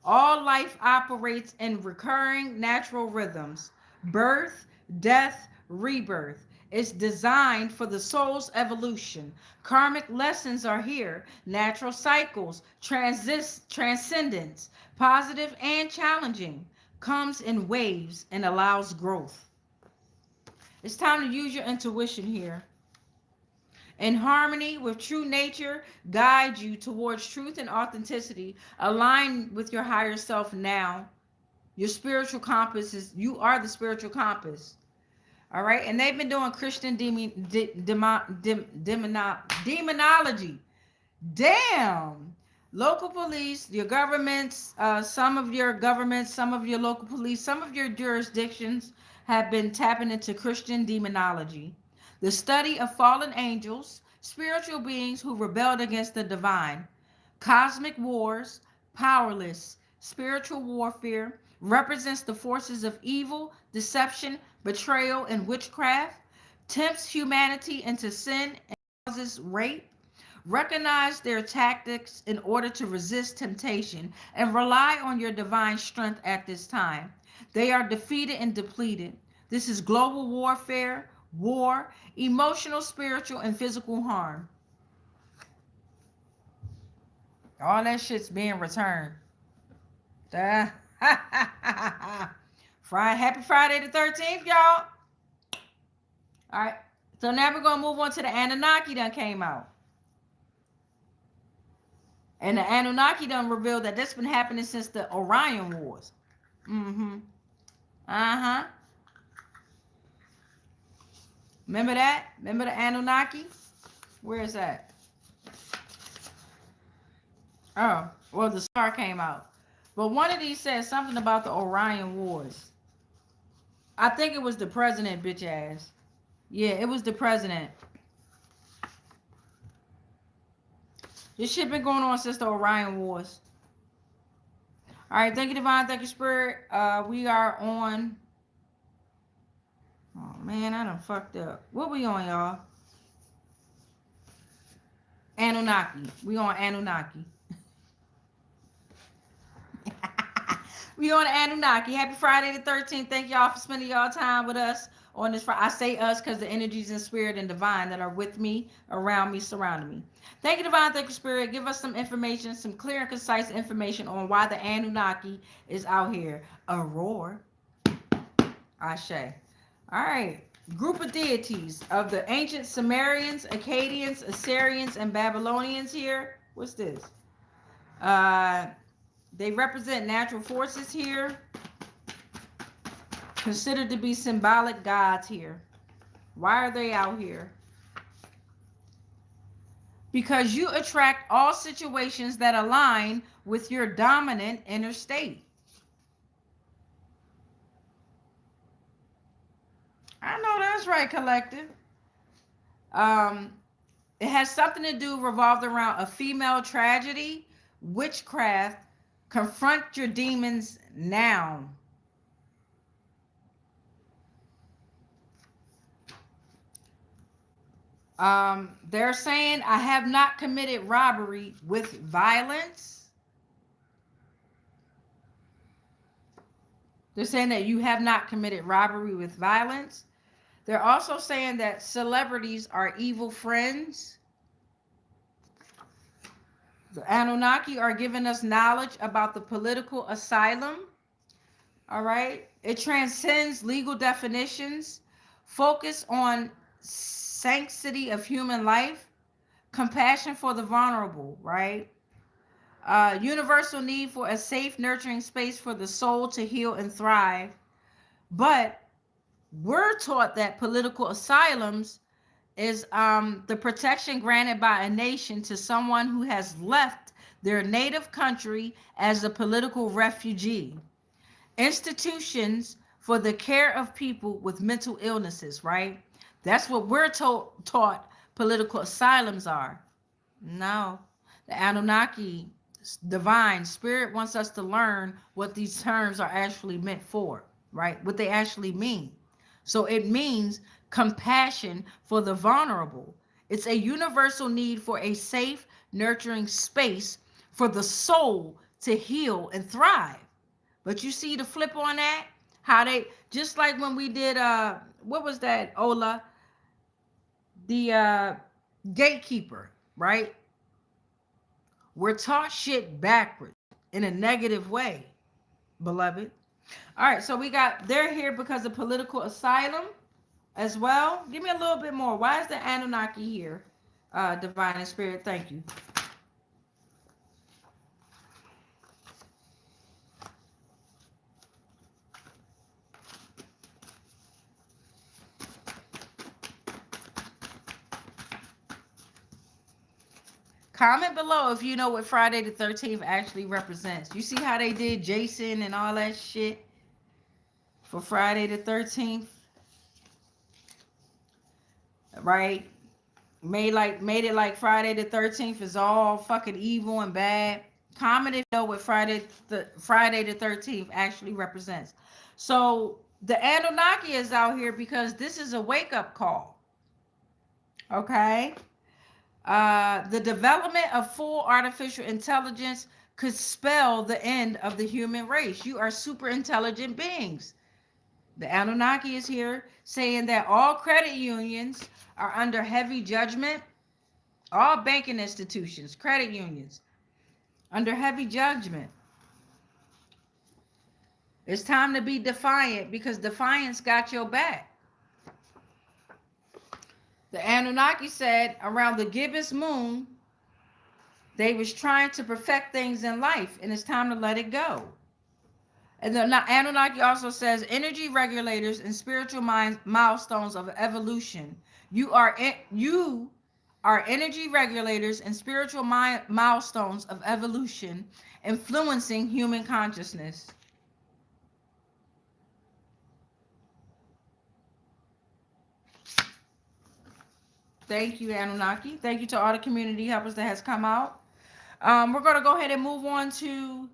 A: All life operates in recurring natural rhythms. Birth, death, rebirth. It's designed for the soul's evolution. Karmic lessons are here. Natural cycles, transcendence, positive and challenging, comes in waves and allows growth. It's time to use your intuition here. In harmony with true nature, guide you towards truth and authenticity. Align with your higher self now. Your spiritual compass is, you are the spiritual compass. All right. And they've been doing Christian demonology. Damn. Local police, your governments, some of your governments, some of your local police, some of your jurisdictions have been tapping into Christian demonology. The study of fallen angels, spiritual beings who rebelled against the divine. Cosmic wars, powerless, spiritual warfare, represents the forces of evil, deception, betrayal, and witchcraft, tempts humanity into sin and causes rape. Recognize their tactics in order to resist temptation and rely on your divine strength at this time. They are defeated and depleted. This is global warfare, war, emotional, spiritual, and physical harm. All that shit's being returned. Happy Friday the 13th, y'all. All right. So now we're going to move on to the Anunnaki that came out. And the Anunnaki done revealed that that's been happening since the Orion Wars. Remember that? Remember the Anunnaki? Where is that? Oh, well, the star came out. But one of these said something about the Orion Wars. I think it was the president, bitch ass. Yeah, it was the president. This shit been going on since the Orion Wars. All right, thank you, Divine. Thank you, Spirit. We are on... Oh, man, I done fucked up. What we on, y'all? Anunnaki. We on Anunnaki. We on Anunnaki. Happy Friday the 13th. Thank y'all for spending y'all time with us on this Friday. I say us because the energies in spirit and divine that are with me, around me, surrounding me. Thank you, Divine. Thank you, Spirit. Give us some information, some clear and concise information on why the Anunnaki is out here. Aurora. Ashe. All right. Group of deities of the ancient Sumerians, Akkadians, Assyrians, and Babylonians here. What's this? They represent natural forces here. Considered to be symbolic gods here. Why are they out here? Because you attract all situations that align with your dominant inner state. I know that's right, collective. It has something to do revolved around a female tragedy, witchcraft. Confront your demons now. They're saying, I have not committed robbery with violence. They're saying that you have not committed robbery with violence. They're also saying that celebrities are evil friends. The Anunnaki are giving us knowledge about the political asylum. All right. It transcends legal definitions. Focus on sanctity of human life. Compassion for the vulnerable, right? Universal need for a safe, nurturing space for the soul to heal and thrive. But we're taught that political asylums is the protection granted by a nation to someone who has left their native country as a political refugee. Institutions for the care of people with mental illnesses, right? That's what we're taught political asylums are. No, the Anunnaki, divine spirit, wants us to learn what these terms are actually meant for, right? What they actually mean. So it means compassion for the vulnerable. It's a universal need for a safe, nurturing space for the soul to heal and thrive. But you see the flip on that? How they, just like when we did, what was that, Ola? The gatekeeper, right? We're taught shit backwards in a negative way, beloved. All right, so we got, they're here because of political asylum as well. Give me a little bit more. Why is the Anunnaki here? Divine and Spirit, thank you. Comment below if you know what Friday the 13th actually represents. You see how they did Jason and all that shit for Friday the 13th? Right? Made it like Friday the 13th is all fucking evil and bad. Comment if you know what Friday the 13th actually represents. So the Anunnaki is out here because this is a wake-up call. Okay? The development of full artificial intelligence could spell the end of the human race. You are super intelligent beings. The Anunnaki is here saying that all credit unions are under heavy judgment. All banking institutions, credit unions, under heavy judgment. It's time to be defiant because defiance got your back. The Anunnaki said around the gibbous moon, they was trying to perfect things in life, and it's time to let it go. And the Anunnaki also says energy regulators and spiritual milestones of evolution. You are energy regulators and spiritual milestones of evolution, influencing human consciousness. Thank you, Anunnaki. Thank you to all the community helpers that has come out. We're going to go ahead and move on to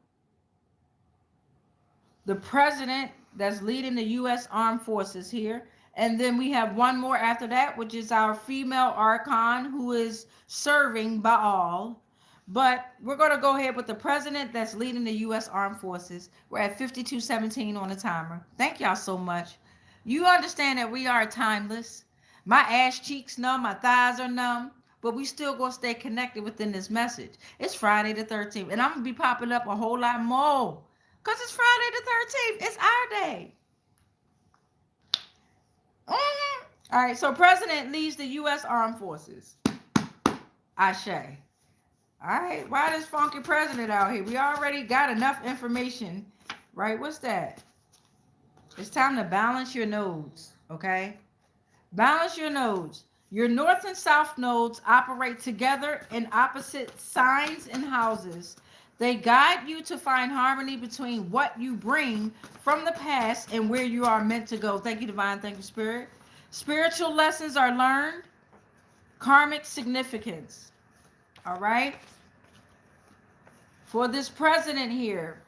A: the president that's leading the U.S. Armed Forces here. And then we have one more after that, which is our female archon who is serving Baal. But we're going to go ahead with the president that's leading the U.S. Armed Forces. We're at 52:17 on the timer. Thank y'all so much. You understand that we are timeless. My ass cheeks numb, my thighs are numb, but we still going to stay connected within this message. It's Friday the 13th, and I'm going to be popping up a whole lot more because it's Friday the 13th. It's our day. Mm-hmm. All right, so president leads the U.S. Armed Forces. Ashe. All right, why this funky president out here? We already got enough information, right? What's that? It's time to balance your nodes, okay? Balance your nodes. Your north and south nodes operate together in opposite signs and houses. They guide you to find harmony between what you bring from the past and where you are meant to go. Thank you, Divine. Thank you, Spirit. Spiritual lessons are learned. Karmic significance. All right? For this president here,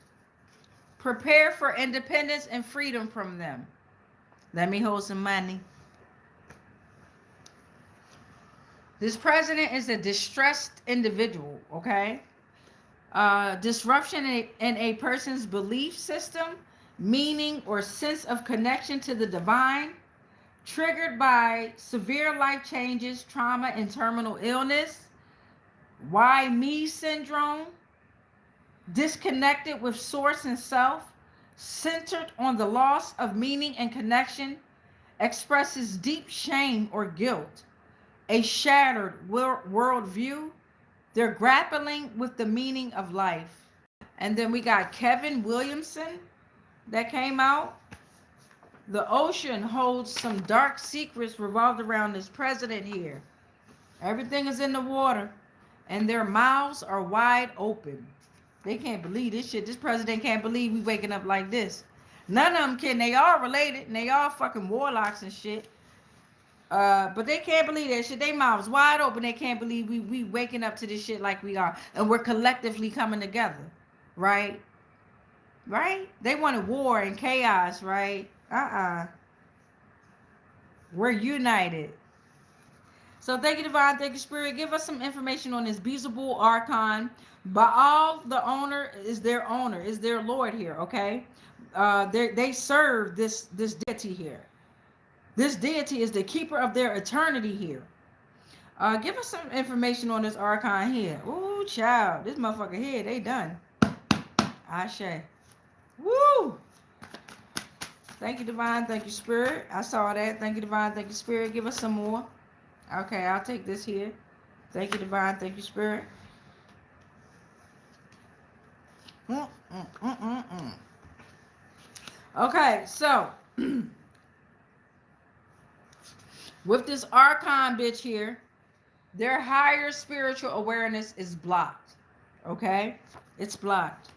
A: prepare for independence and freedom from them. Let me hold some money. This president is a distressed individual, okay? Disruption in a person's belief system, meaning or sense of connection to the divine, triggered by severe life changes, trauma, and terminal illness. Why me syndrome, disconnected with source and self, centered on the loss of meaning and connection, expresses deep shame or guilt. A shattered worldview. They're grappling with the meaning of life. And then we got Kevin Williamson that came out. The ocean holds some dark secrets revolved around this president here. Everything is in the water, and their mouths are wide open. They can't believe this shit. This president can't believe we waking up like this. None of them can. They all related, and they all fucking warlocks and shit. But they can't believe that shit. They mouths wide open. They can't believe we waking up to this shit like we are. And we're collectively coming together. Right? Right? They wanted war and chaos, right? We're united. So thank you, Divine. Thank you, Spirit. Give us some information on this Beelzebul Archon. Baal, the owner, is their Lord here, okay? they serve this deity here. This deity is the keeper of their eternity here. Give us some information on this archon here. Ooh, child, this motherfucker here, they done. Ashe. Woo! Thank you, Divine. Thank you, Spirit. I saw that. Thank you, Divine. Thank you, Spirit. Give us some more. Okay, I'll take this here. Thank you, Divine. Thank you, Spirit. Okay, so with this archon bitch here, their higher spiritual awareness is blocked. Okay? It's blocked.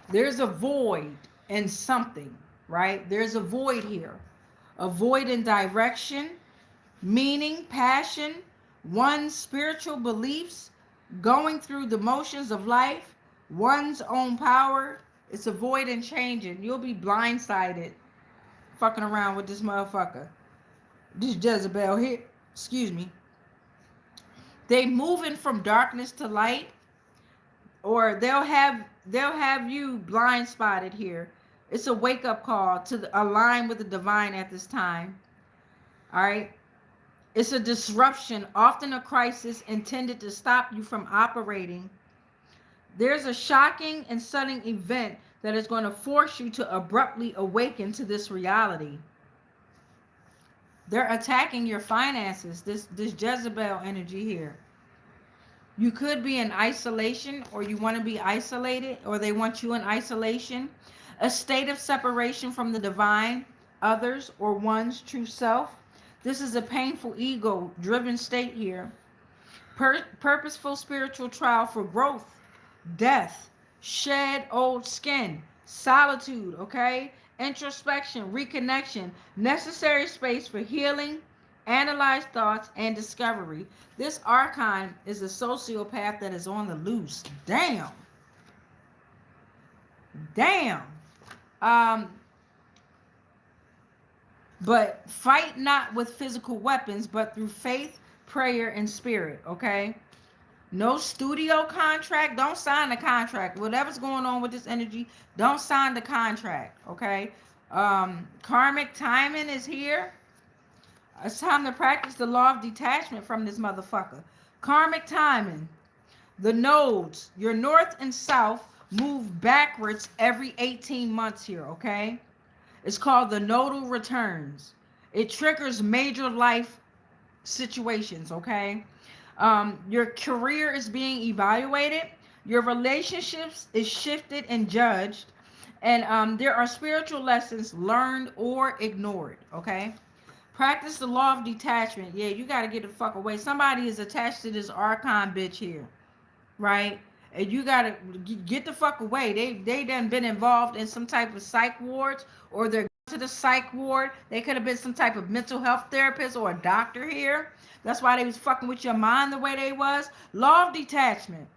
A: There's a void in something, right? There's a void here. A void in direction, meaning, passion, one's spiritual beliefs, going through the motions of life, one's own power. It's a void in changing. You'll be blindsided fucking around with this motherfucker. This Jezebel here. Excuse me. They moving from darkness to light, or they'll have you blind spotted here. It's a wake up call to align with the divine at this time. All right. It's a disruption, often a crisis intended to stop you from operating. There's a shocking and sudden event that is going to force you to abruptly awaken to this reality. They're attacking your finances, this Jezebel energy here. You could be in isolation, or you want to be isolated, or they want you in isolation. A state of separation from the divine, others, or one's true self. This is a painful ego-driven state here. Purposeful spiritual trial for growth, death, shed old skin, solitude, okay? Introspection, reconnection, necessary space for healing, analyze thoughts, and discovery. This archon is a sociopath that is on the loose. Damn. But fight not with physical weapons, but through faith, prayer, and spirit, okay? No studio contract. Don't sign the contract. Whatever's going on with this energy, don't sign the contract, okay? Karmic timing is here. It's time to practice the law of detachment from this motherfucker. Karmic timing. The nodes, your north and south, move backwards every 18 months here, okay? It's called the nodal returns. It triggers major life situations, okay? Your career is being evaluated. Your relationships is shifted and judged. And there are spiritual lessons learned or ignored, okay? Practice the law of detachment. Yeah, you got to get the fuck away. Somebody is attached to this archon bitch here, right? And you got to get the fuck away. They done been involved in some type of psych wards, or they're to the psych ward. They could have been some type of mental health therapist or a doctor here. That's why they was fucking with your mind the way they was. Law of detachment.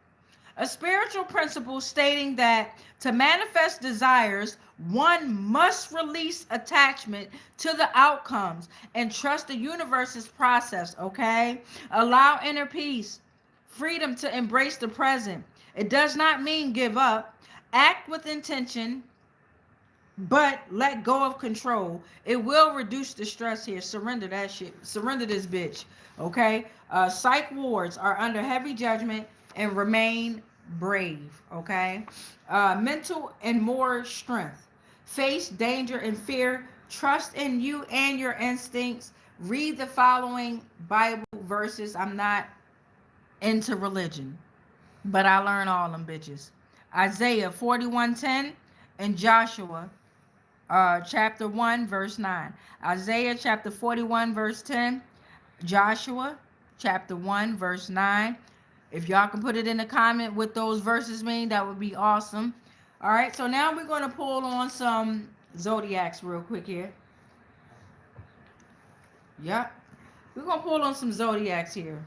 A: A spiritual principle stating that to manifest desires, one must release attachment to the outcomes and trust the universe's process, okay? Allow inner peace, freedom to embrace the present. It does not mean give up. Act with intention, but let go of control. It will reduce the stress here. Surrender that shit. Surrender this bitch, okay? Psych wards are under heavy judgment and remain brave, okay? Mental and moral strength. Face danger and fear. Trust in you and your instincts. Read the following Bible verses. I'm not into religion, but I learn all them bitches. Isaiah 41:10 and Joshua chapter 1 verse 9. Isaiah chapter 41 verse 10. Joshua chapter 1 verse 9. If y'all can put it in the comment what those verses mean, that would be awesome. All right, so now we're going to pull on some zodiacs real quick here. Yep. We're going to pull on some zodiacs here.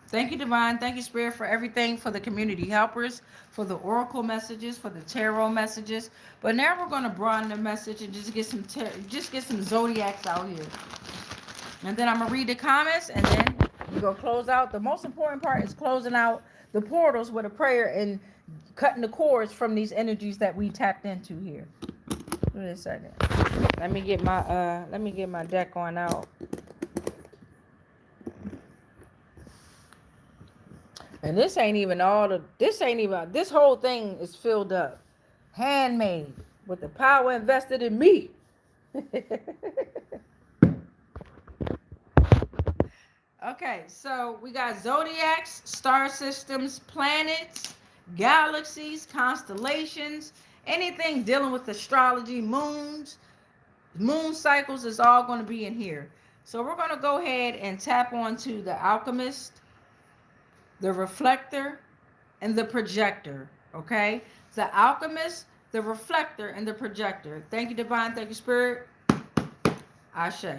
A: Thank you, Divine. Thank you, Spirit, for everything, for the community helpers, for the oracle messages, for the tarot messages. But now we're going to broaden the message and just get some zodiacs out here. And then I'm going to read the comments, and then we're going to close out. The most important part is closing out the portals with a prayer and cutting the cords from these energies that we tapped into here. Wait a second. Let me get my deck on out. And this whole thing is filled up. Handmade with the power invested in me. Okay, so we got zodiacs, star systems, planets, galaxies, constellations, anything dealing with astrology, moons, moon cycles is all going to be in here. So we're going to go ahead and tap onto the alchemist, the reflector, and the projector. Okay, the alchemist, the reflector, and the projector. Thank you, divine. Thank you, spirit. Ashe.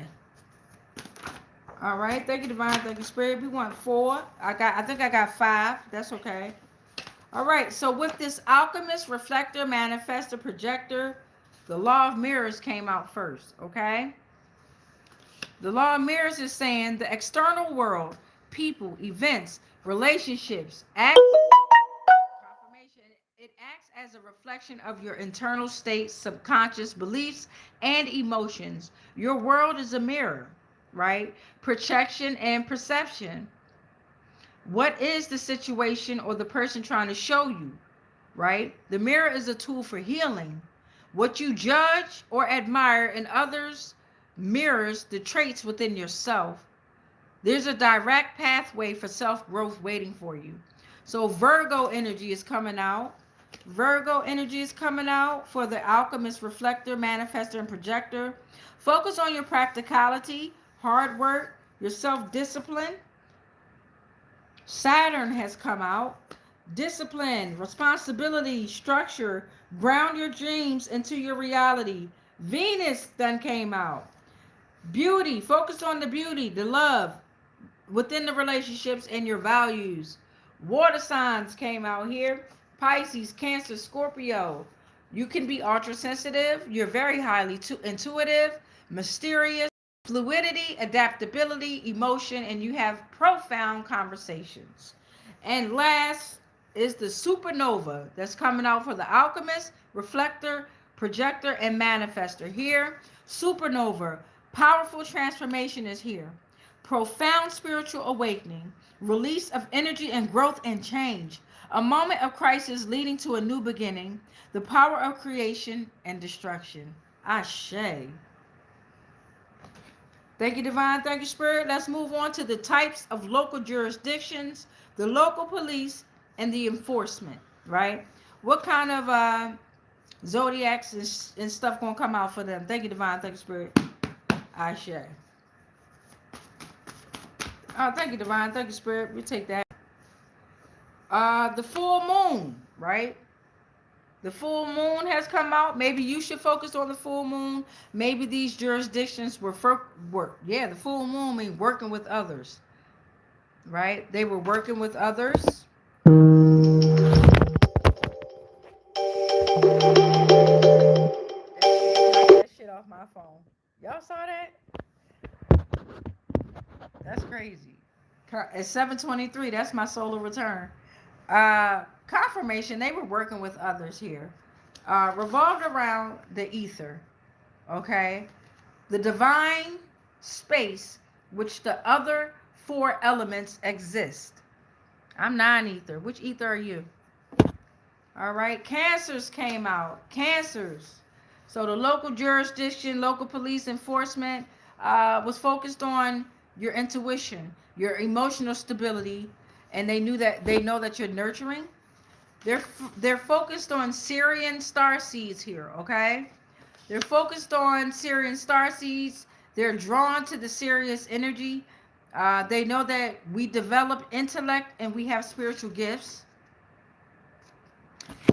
A: All right, thank you, divine. Thank you, spirit. We want 4. I think I got 5. That's okay. All right, so with this alchemist, reflector, manifestor, projector, the law of mirrors came out first. Okay. The law of mirrors is saying the external world, people, events, relationships, acts, confirmation. It acts as a reflection of your internal state, subconscious beliefs, and emotions. Your world is a mirror, right? Projection and perception. What is the situation or the person trying to show you, right? The mirror is a tool for healing. What you judge or admire in others mirrors the traits within yourself. There's a direct pathway for self-growth waiting for you. So Virgo energy is coming out. Virgo energy is coming out for the alchemist, reflector, manifestor, and projector. Focus on your practicality, hard work, your self-discipline. Saturn has come out. Discipline, responsibility, structure. Ground your dreams into your reality. Venus then came out. Beauty, focus on the beauty, the love within the relationships and your values. Water signs came out here. Pisces, Cancer, Scorpio. You can be ultra sensitive. You're very highly intuitive, mysterious, fluidity, adaptability, emotion, and you have profound conversations. And last is the supernova that's coming out for the alchemist, reflector, projector, and manifestor. Here, supernova, powerful transformation is here. Profound spiritual awakening, release of energy and growth and change. A moment of crisis leading to a new beginning. The power of creation and destruction. Ashe. Thank you, divine. Thank you, spirit. Let's move on to the types of local jurisdictions, the local police, and the enforcement, right? What kind of zodiacs and stuff going to come out for them? Thank you, divine. Thank you, spirit. Ashe. Thank you, divine. Thank you, spirit. We take that. The full moon, right? The full moon has come out. Maybe you should focus on the full moon. Maybe these jurisdictions were yeah, the full moon means working with others, right? They were working with others. That shit off my phone. Y'all saw that? That's crazy. At 7:23, that's my solar return. Confirmation, they were working with others here. Revolved around the ether, okay? The divine space which the other 4 elements exist. I'm non-ether. Which ether are you? All right, cancers came out. Cancers. So the local jurisdiction, local police enforcement was focused on your intuition, your emotional stability, and they know that you're nurturing. They're focused on Syrian star seeds here, okay? They're focused on Syrian star seeds. They're drawn to the Sirius energy. They know that we develop intellect and we have spiritual gifts.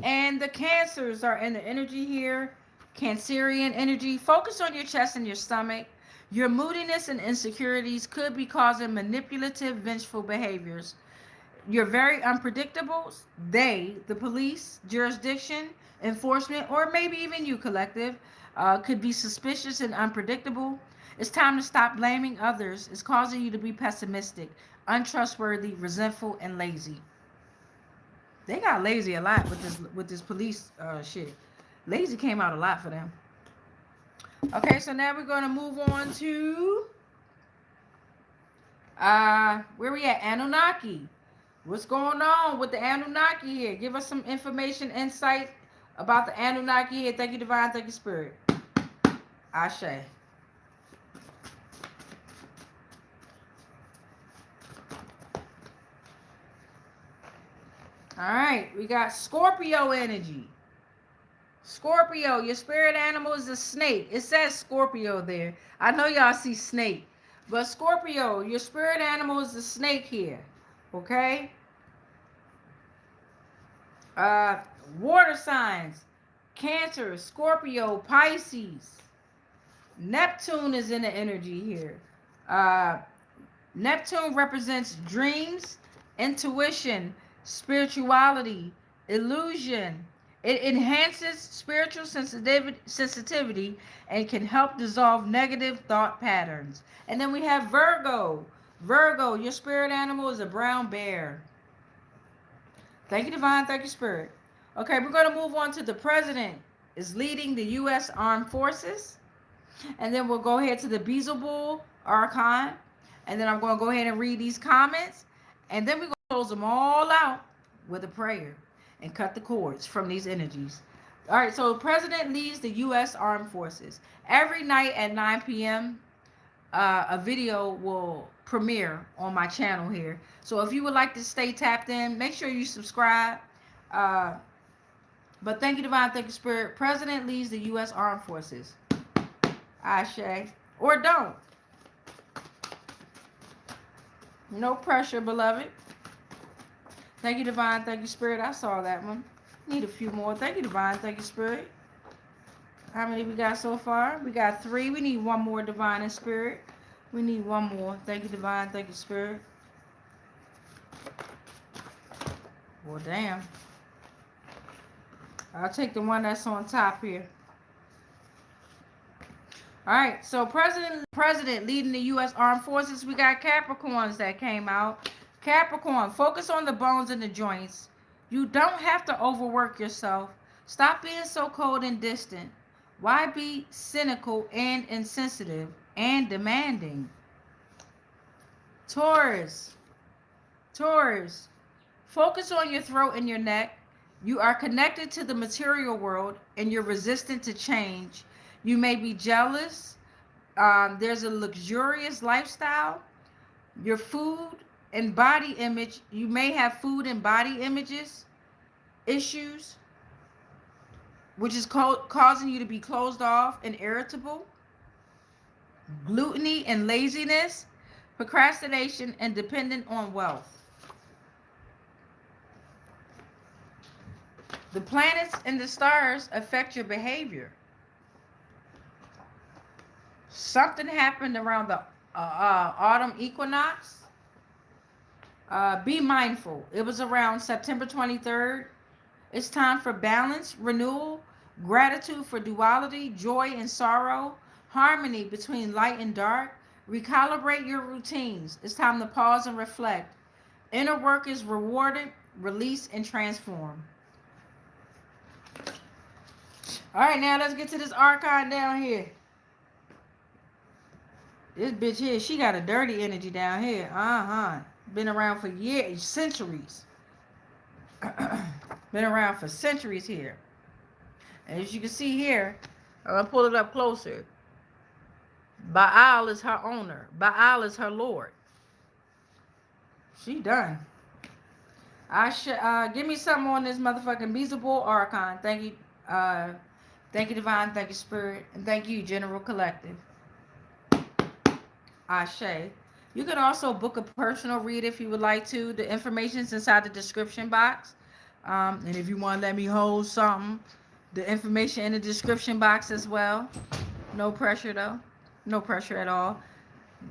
A: And the cancers are in the energy here. Cancerian energy. Focus on your chest and your stomach. Your moodiness and insecurities could be causing manipulative, vengeful behaviors. You're very unpredictable. They, the police, jurisdiction, enforcement, or maybe even you, collective, could be suspicious and unpredictable. It's time to stop blaming others. It's causing you to be pessimistic, untrustworthy, resentful, and lazy. They got lazy a lot with this police shit. Lazy came out a lot for them. Okay, so now we're going to move on to where we at? Anunnaki. What's going on with the Anunnaki here? Give us some information, insight about the Anunnaki here. Thank you, Divine. Thank you, Spirit. Ashe. All right, we got Scorpio energy. Scorpio, your spirit animal is a snake. It says Scorpio there. I know y'all see snake, but Scorpio, your spirit animal is the snake here. Okay? Water signs, Cancer, Scorpio, Pisces. Neptune is in the energy here. Neptune represents dreams, intuition, spirituality, illusion. It enhances spiritual sensitivity and can help dissolve negative thought patterns. And then we have Virgo. Virgo, your spirit animal is a brown bear. Thank you, Divine. Thank you, Spirit. Okay, we're going to move on to the president is leading the U.S. Armed Forces. And then we'll go ahead to the Beelzebub Archon. And then I'm going to go ahead and read these comments. And then we're going to close them all out with a prayer and cut the cords from these energies. All right, so the president leads the U.S. Armed Forces. Every night at 9 p.m., a video will premiere on my channel here. So if you would like to stay tapped in, make sure you subscribe. But thank you, Divine. Thank you, Spirit. President leads the U.S. Armed Forces. Ashe. Or don't. No pressure, beloved. Thank you, Divine. Thank you, Spirit. I saw that one. Need a few more. Thank you, Divine. Thank you, Spirit. How many we got so far? We got 3. We need one more, Divine and Spirit. We need one more. Thank you, Divine. Thank you, Spirit. Well, damn. I'll take the one that's on top here. All right. So president leading the U.S. Armed Forces. We got Capricorns that came out. Capricorn, focus on the bones and the joints. You don't have to overwork yourself. Stop being so cold and distant. Why be cynical and insensitive and demanding? Taurus, focus on your throat and your neck. You are connected to the material world and you're resistant to change. You may be jealous. There's a luxurious lifestyle. Your food and body image, you may have food and body issues, which is causing you to be closed off and irritable. Gluttony and laziness, procrastination, and dependent on wealth. The planets and the stars affect your behavior. Something happened around the autumn equinox. Be mindful. It was around September 23rd. It's time for balance, renewal, gratitude for duality, joy and sorrow, harmony between light and dark. Recalibrate your routines. It's time to pause and reflect. Inner work is rewarded, release, and transform. All right, now let's get to this archon down here. This bitch here, she got a dirty energy down here. Been around for years, centuries. Been around for centuries here. And as you can see here, I'm going to pull it up closer. Baal is her owner. Baal is her lord. She done. Give me something on this motherfucking Beelzebub Archon. Thank you. Thank you, Divine. Thank you, Spirit. And thank you, General Collective. Ashe. You can also book a personal read if you would like to. The information's inside the description box. And if you want to let me hold something, the information in the description box as well. No pressure, though. No pressure at all.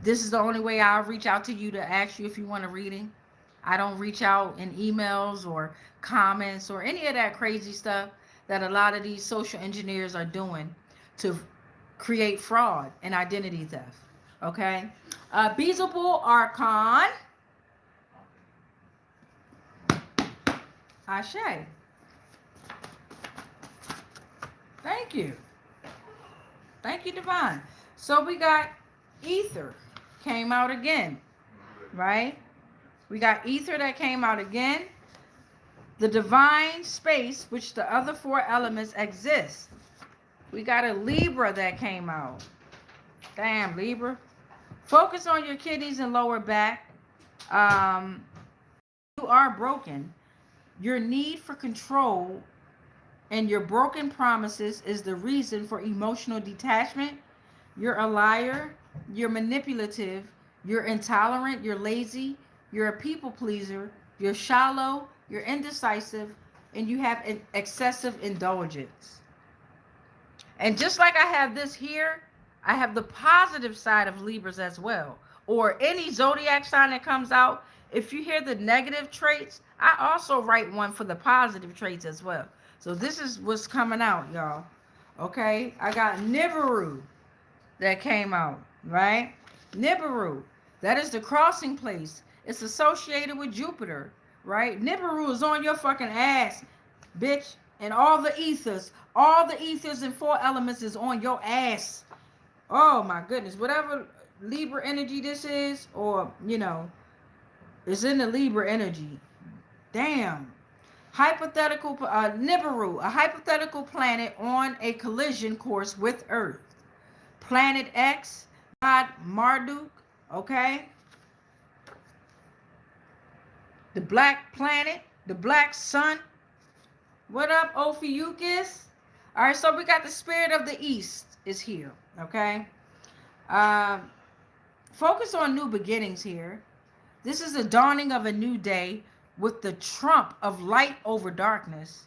A: This is the only way I'll reach out to you to ask you if you want a reading. I don't reach out in emails or comments or any of that crazy stuff that a lot of these social engineers are doing to create fraud and identity theft. Okay? Beelzebub Archon. Ashe. Thank you. Thank you, Divine. So we got ether came out again, right? We got ether that came out again. The divine space, which the other four elements exist. We got a Libra that came out. Damn, Libra. Focus on your kidneys and lower back. You are broken. Your need for control and your broken promises is the reason for emotional detachment. You're a liar. You're manipulative. You're intolerant. You're lazy. You're a people pleaser. You're shallow. You're indecisive. And you have an excessive indulgence. And just like I have this here, I have the positive side of Libras as well. Or any zodiac sign that comes out, if you hear the negative traits, I also write one for the positive traits as well. So this is what's coming out, y'all. Okay? I got Nibiru that came out, right? Nibiru. That is the crossing place. It's associated with Jupiter, right? Nibiru is on your fucking ass, bitch. And all the ethers and four elements is on your ass. Oh my goodness. Whatever Libra energy this is, or, you know, it's in the Libra energy. Damn. Hypothetical, Nibiru, a hypothetical planet on a collision course with Earth. Planet X, God Marduk, okay? The black planet, the black sun. What up, Ophiuchus? All right, so we got the spirit of the East is here, okay? Focus on new beginnings here. This is the dawning of a new day with the trump of light over darkness,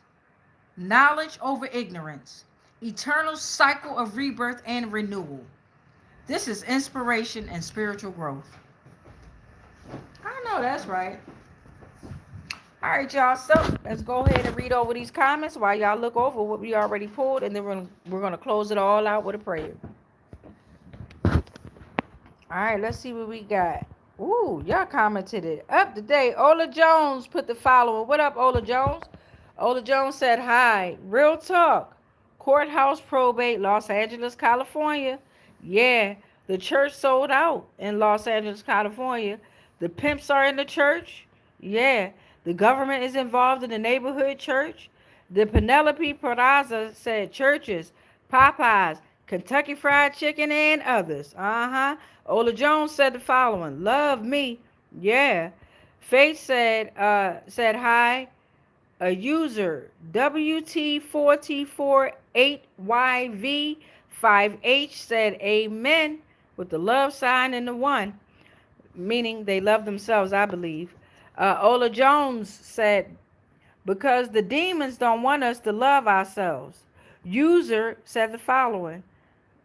A: knowledge over ignorance, eternal cycle of rebirth and renewal. This is inspiration and spiritual growth. I know that's right. All right, y'all. So let's go ahead and read over these comments while y'all look over what we already pulled, and then we're gonna close it all out with a prayer. All right, let's see what we got. Ooh, y'all commented it up today. Ola Jones put the following. What up, Ola Jones? Ola Jones said, hi. Real talk. Courthouse probate, Los Angeles, California. Yeah, the church sold out in Los Angeles, California. The pimps are in the church. Yeah. The government is involved in the neighborhood church. The Penelope Peraza said churches, Popeyes, Kentucky Fried Chicken, and others. Ola Jones said the following. Love me. Yeah. Faith said hi. A user, WT4T48YV5H said amen with the love sign and the one, meaning they love themselves, I believe. Ola Jones said, because the demons don't want us to love ourselves. User said the following,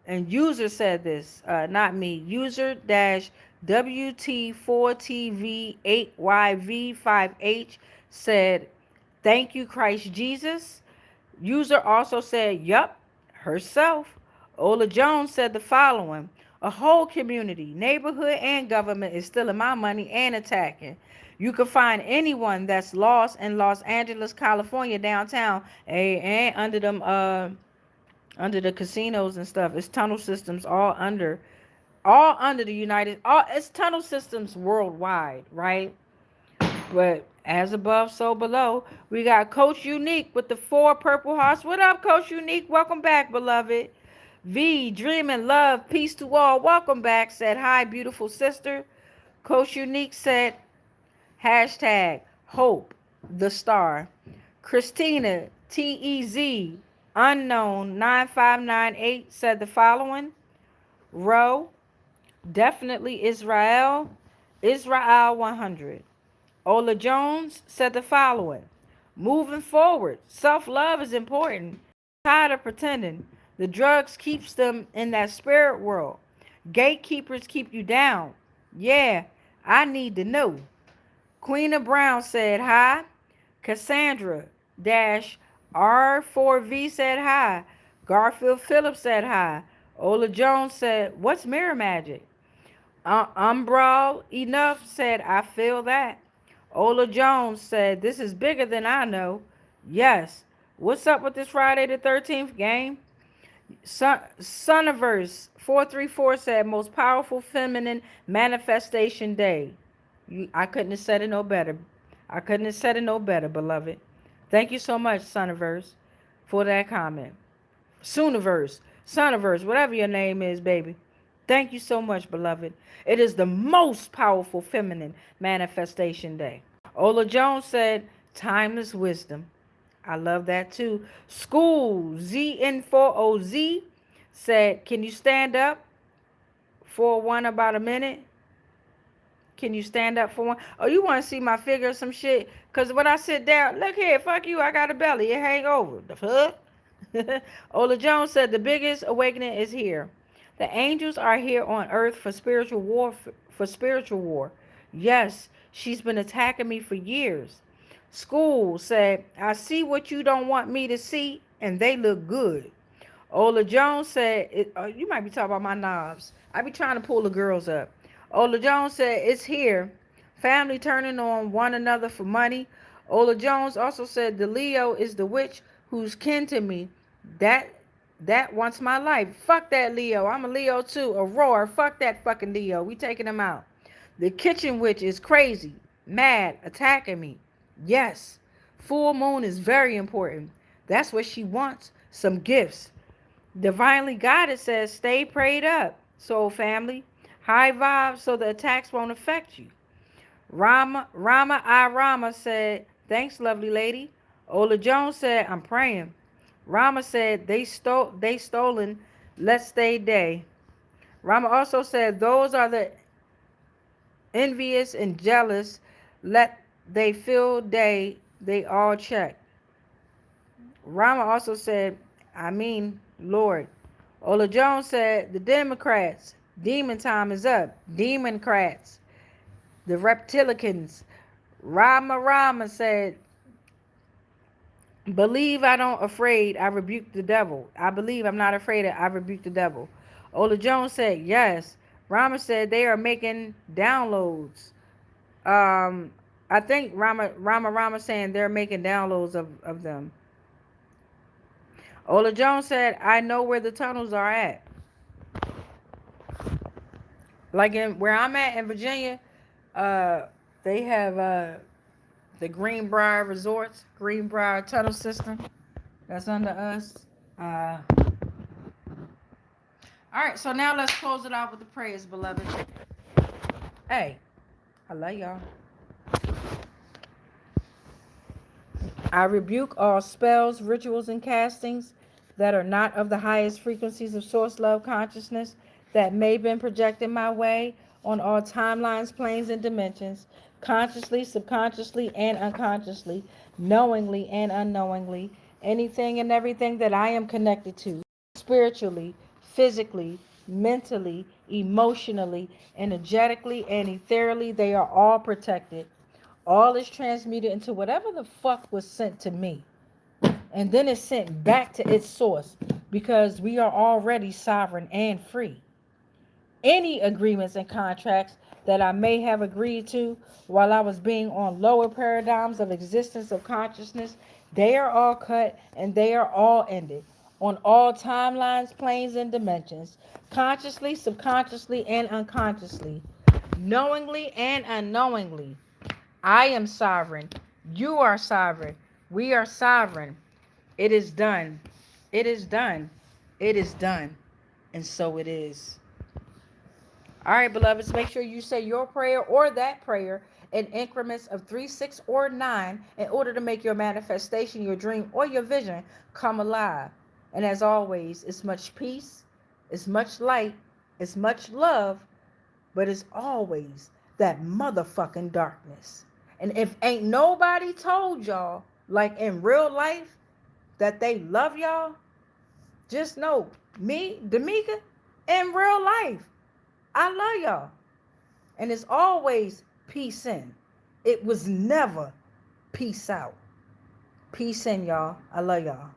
A: and user said this, not me. User dash WT4TV8YV5H said, thank you, Christ Jesus. User also said, yup, herself. Ola Jones said the following, a whole community, neighborhood, and government is stealing my money and attacking. You can find anyone that's lost in Los Angeles, California, downtown, and under them, under the casinos and stuff. It's tunnel systems all under the it's tunnel systems worldwide, right? But as above, so below. We got Coach Unique with the 4 purple hearts. What up, Coach Unique? Welcome back, beloved. V, dream and love, peace to all. Welcome back. Said hi, beautiful sister. Coach Unique said, hashtag hope the star. Christina TEZ unknown 9598 said the following. Row, definitely Israel 100. Ola Jones said the following. Moving forward, self-love is important. Tired of pretending. The drugs keeps them in that spirit world. Gatekeepers keep you down. Yeah, I need to know. Queen of Brown said hi. Cassandra dash R4V said hi. Garfield Phillips said hi. Ola Jones said, what's mirror magic? Umbral Enough said, I feel that. Ola Jones said, this is bigger than I know. Yes. What's up with this Friday the 13th game? Soniverse 434 said, most powerful feminine manifestation day. I couldn't have said it no better. I couldn't have said it no better, beloved. Thank you so much, Soniverse, for that comment. Soniverse, whatever your name is, baby. Thank you so much, beloved. It is the most powerful feminine manifestation day. Ola Jones said, timeless wisdom. I love that too. School ZN40Z said, can you stand up for one about a minute? Can you stand up for one? Oh, you want to see my figure or some shit? Because when I sit down, look here, fuck you, I got a belly. It hang over. The fuck? Ola Jones said, the biggest awakening is here. The angels are here on earth for spiritual war. For spiritual war. Yes, she's been attacking me for years. School said, I see what you don't want me to see, and they look good. Ola Jones said, you might be talking about my knobs. I be trying to pull the girls up. Ola Jones said, it's here. Family turning on one another for money. Ola Jones also said, the Leo is the witch who's kin to me. That wants my life. Fuck that Leo. I'm a Leo too. Aurora, fuck that fucking Leo. We taking him out. The kitchen witch is crazy, mad, attacking me. Yes, full moon is very important. That's what she wants, some gifts. Divinely guided says, stay prayed up. Soul family, high vibes so the attacks won't affect you. Rama said, thanks, lovely lady. Ola Jones said, I'm praying. Rama said, they stolen, let's stay day. Rama also said, those are the envious and jealous, let they feel they all check. Rama also said, I mean, Lord. Ola Jones said, the Democrats, demon time is up. Demoncrats, the reptilicans. Rama said, believe I don't afraid, I rebuke the devil. I believe I'm not afraid, I rebuke the devil. Ola Jones said, yes. Rama said they are making downloads. I think Rama saying they're making downloads of them. Ola Jones said, I know where the tunnels are at. Like where I'm at in Virginia, they have the Greenbrier Resorts, Greenbrier Tunnel System. That's under us. All right, so now let's close it out with the prayers, beloved. Hey, I love y'all. I rebuke all spells, rituals, and castings that are not of the highest frequencies of source love consciousness that may have been projected my way on all timelines, planes, and dimensions, consciously, subconsciously, and unconsciously, knowingly and unknowingly, anything and everything that I am connected to, spiritually, physically, mentally, emotionally, energetically, and ethereally, they are all protected. All is transmuted into whatever the fuck was sent to me. And then it's sent back to its source because we are already sovereign and free. Any agreements and contracts that I may have agreed to while I was being on lower paradigms of existence of consciousness, they are all cut and they are all ended on all timelines, planes, and dimensions, consciously, subconsciously, and unconsciously, knowingly and unknowingly. I am sovereign. You are sovereign. We are sovereign. It is done. It is done. It is done. And so it is. All right, beloveds, make sure you say your prayer or that prayer in increments of 3, 6, or 9 in order to make your manifestation, your dream, or your vision come alive. And as always, it's much peace, it's much light, it's much love, but it's always that motherfucking darkness. And if ain't nobody told y'all, like in real life, that they love y'all, just know, me, D'Amica, in real life, I love y'all. And it's always peace in. It was never peace out. Peace in, y'all. I love y'all.